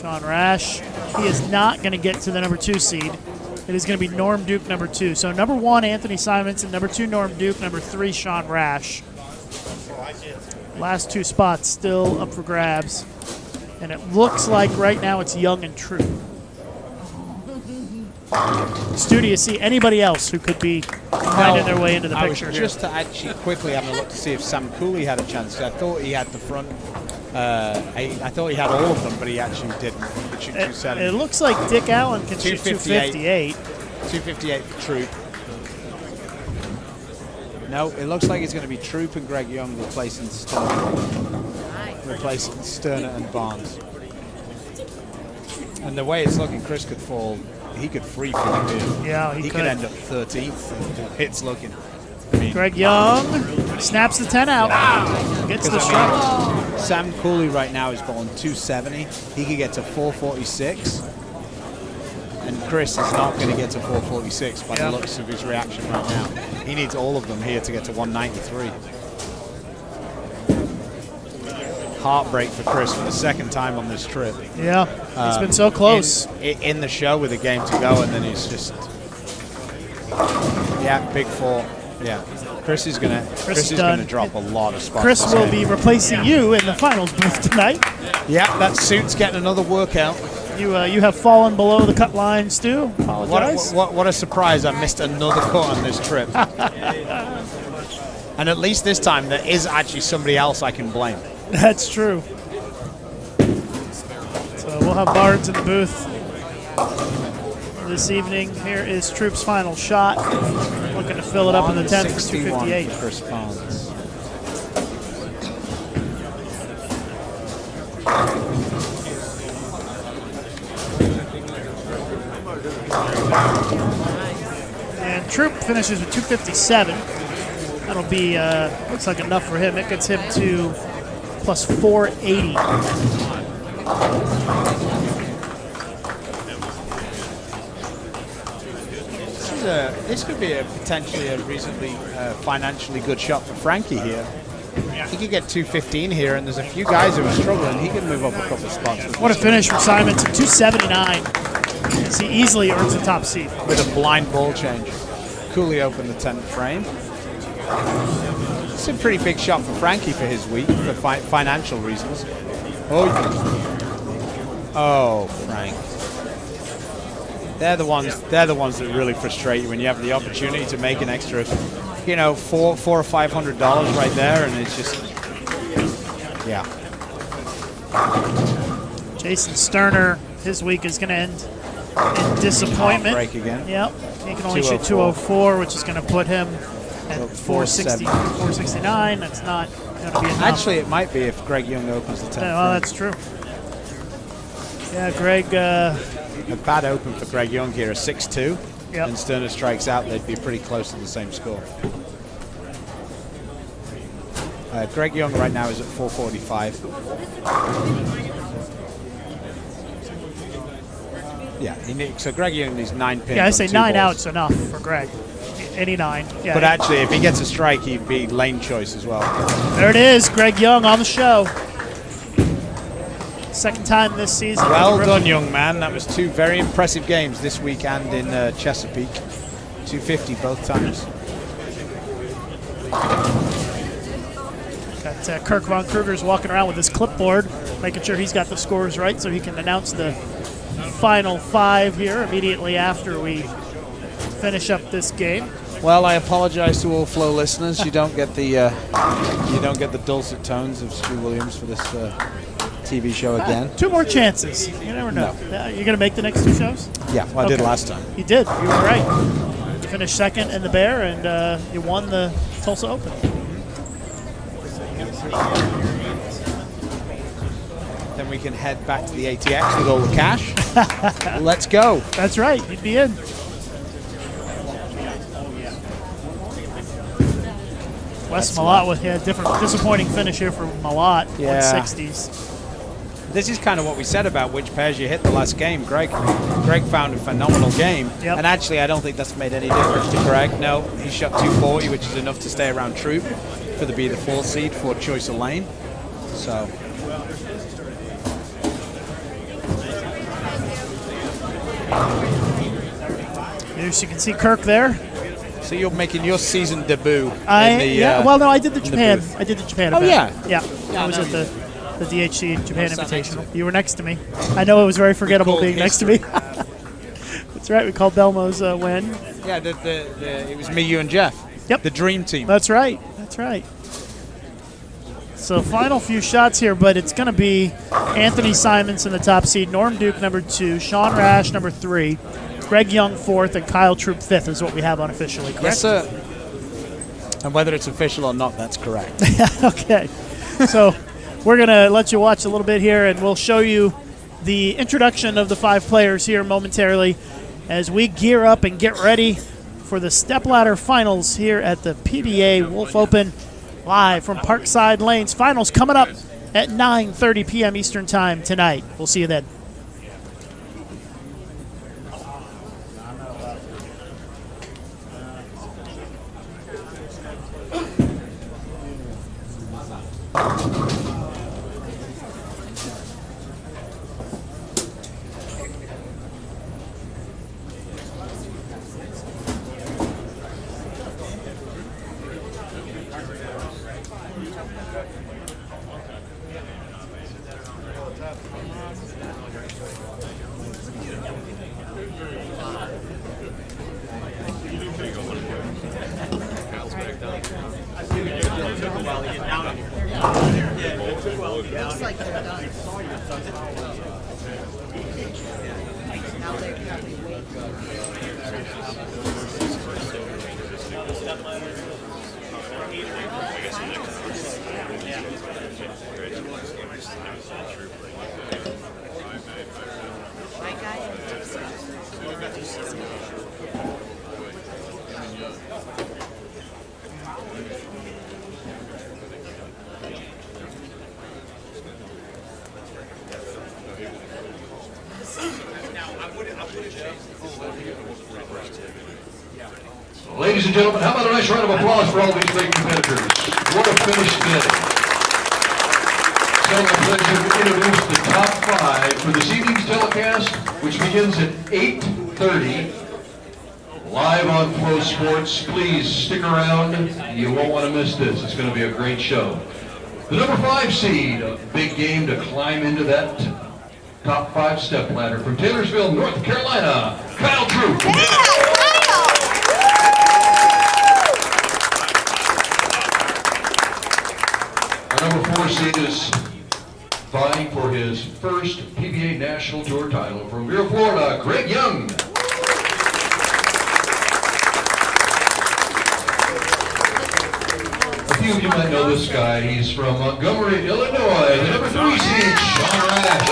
Sean Rash. He is not going to get to the number 2 seed. It is going to be Norm Duke number 2. So number 1, Anthony Simons, and number 2, Norm Duke. Number 3, Sean Rash. Last 2 spots still up for grabs. And it looks like right now it's Young and True. Stu, do you see anybody else who could be finding their way into the I was picture here? just to actually quickly having a look to see if Sam Cooley had a chance. I thought he had the front. I thought he had all of them, but he actually didn't. He could shoot 270. It looks like Dick Allen can shoot 258. 258 for Troop. No, it looks like it's going to be Troop and Greg Young replacing Sterner and Barnes. And the way it's looking, Chris could fall. He could free fall here. Yeah, he could could. end up 13th. It's looking. Greg Young snaps the 10 out. Gets the strike. Sam Cooley right now is bowling 270. He could get to 446. And Chris is not going to get to 446 by the looks of his reaction right now. He needs all of them here to get to 193. Heartbreak for Chris for the 2nd time on this trip. Yeah, he's been so close. In the show with a game to go, and then he's just... Yeah, big 4. Yeah, Chris is gonna drop a lot of spots. Chris will be replacing you in the finals booth tonight. Yeah, that suit's getting another workout. You have fallen below the cut line, Stu. Apologize. What a surprise! I missed another cut on this trip, and at least this time there is actually somebody else I can blame. That's true. So we'll have Barnes in the booth this evening. Here is Troop's final shot. Looking to fill it up in the 10th for 258. For Chris Barnes. And Troop finishes with 257. That'll be, looks like enough for him. It gets him to plus 480. This could be potentially a reasonably financially good shot for Frankie here. He could get 215 here, and there's a few guys who are struggling. He can move up a couple of spots. What a finish from Simon to 279. As he easily earns the top seed. With a blind ball change. Coolly opened the 10th frame. It's a pretty big shot for Frankie for his week, for financial reasons. Oh, Frank. They're the ones that really frustrate you when you have the opportunity to make an extra, you know, $400 or $500 right there, and it's just, yeah. Jason Sterner, his week is going to end in disappointment. Break again. Yep. He can only shoot 204, which is going to put him at 460, 469. That's not going to be enough. Actually, it might be if Greg Young opens the 10th. Yeah, well, that's true. Yeah, Greg. A bad open for Greg Young here, a 6-2. Yep. And Sterner strikes out, they'd be pretty close to the same score. Greg Young right now is at 445. Yeah, so Greg Young needs 9 pins. Yeah, I say 9 balls. outs enough for Greg. Any 9. Yeah. But actually, if he gets a strike, he'd be lane choice as well. There it is, Greg Young on the show. Second time this season. Well done, young man. That was 2 very impressive games this week and in Chesapeake. 250 both times. Got Kirk Von Kruger's walking around with his clipboard, making sure he's got the scores right so he can announce the final 5 here immediately after we finish up this game. Well, I apologize to all Flow listeners. You don't get the dulcet tones of Stu Williams for this TV show again. 2 more chances. You never know. No. You're going to make the next 2 shows? Yeah, well, I did last time. You did. You were right. You finished second in the Bear, and you won the Tulsa Open. Then we can head back to the ATX with all the cash. Let's go. That's right. You'd be in. Wes Malott with a different disappointing finish here for Malott. Yeah. 160s. This is kind of what we said about which pairs you hit the last game. Greg found a phenomenal game. Yep. And actually, I don't think that's made any difference to Greg. No, he shot 240, which is enough to stay around Troop for the 4th seed for choice of lane. So. As you can see Kirk there. So you're making your season debut. Well, no, I did the Japan. I did the Japan event. Yeah. Yeah. I was at the DHC Japan Invitational. You were next to me. I know it was very forgettable being next to me. That's right. We called Belmo's win. Yeah, it was me, you, and Jeff. Yep. The dream team. That's right. That's right. So final few shots here, but it's going to be Anthony Simons in the top seed, Norm Duke number 2, Sean Rash number 3, Greg Young 4th, and Kyle Troop 5th is what we have unofficially, correct? Yes, sir. And whether it's official or not, that's correct. Okay. So we're going to let you watch a little bit here, and we'll show you the introduction of the 5 players here momentarily as we gear up and get ready for the stepladder finals here at the PBA Wolf Open, live from Parkside Lanes. Finals coming up at 9:30 p.m. Eastern Time tonight. We'll see you then. like they're done. Now they're probably my guy. Ladies and gentlemen, how about a nice round of applause for all these great competitors? What a finish today. It's my pleasure to introduce the top 5 for this evening's telecast, which begins at 8:30, live on Flow Sports. Please stick around. You won't want to miss this. It's going to be a great show. The number 5 seed, a big game to climb into that top 5 step ladder from Taylorsville, North Carolina, Kyle Drew. Number 4 seed is vying for his first PBA National Tour title from Vera, Florida, Greg Young. A few of you might know this guy. He's from Montgomery, Illinois. The number 3 seed, Sean Rash.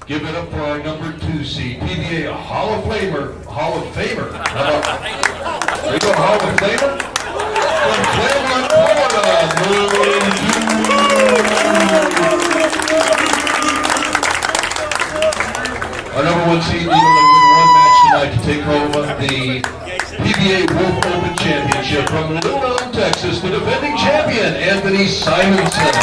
Give it up for our number 2 seed, PBA Hall of Famer. How about, there you go, Hall of Famer? From Claremont, Florida. Our number 1 seed needed to win 1 match tonight to take home the PBA Wolf Open Championship from Little Elm, Texas, the defending champion, Anthony Simonson.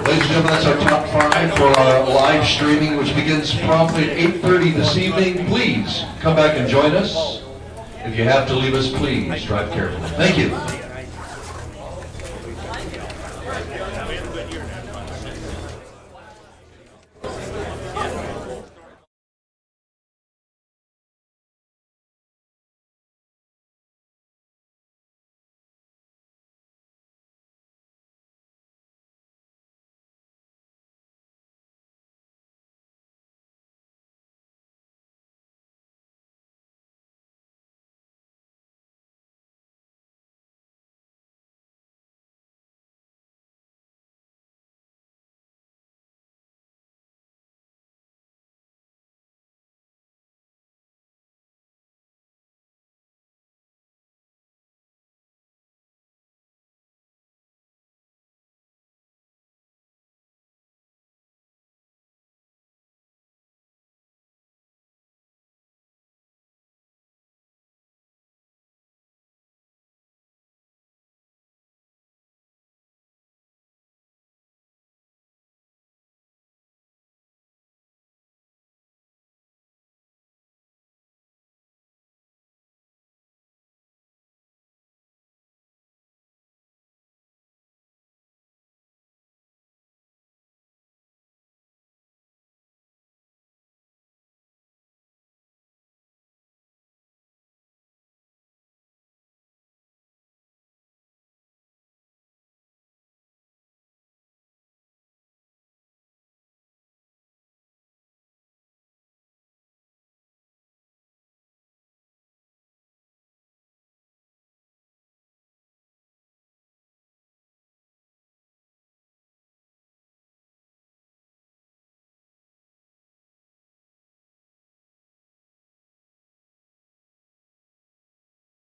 Ladies and gentlemen, that's our top 5 for our live streaming, which begins promptly at 8:30 this evening. Please come back and join us. If you have to leave us, please drive carefully. Thank you.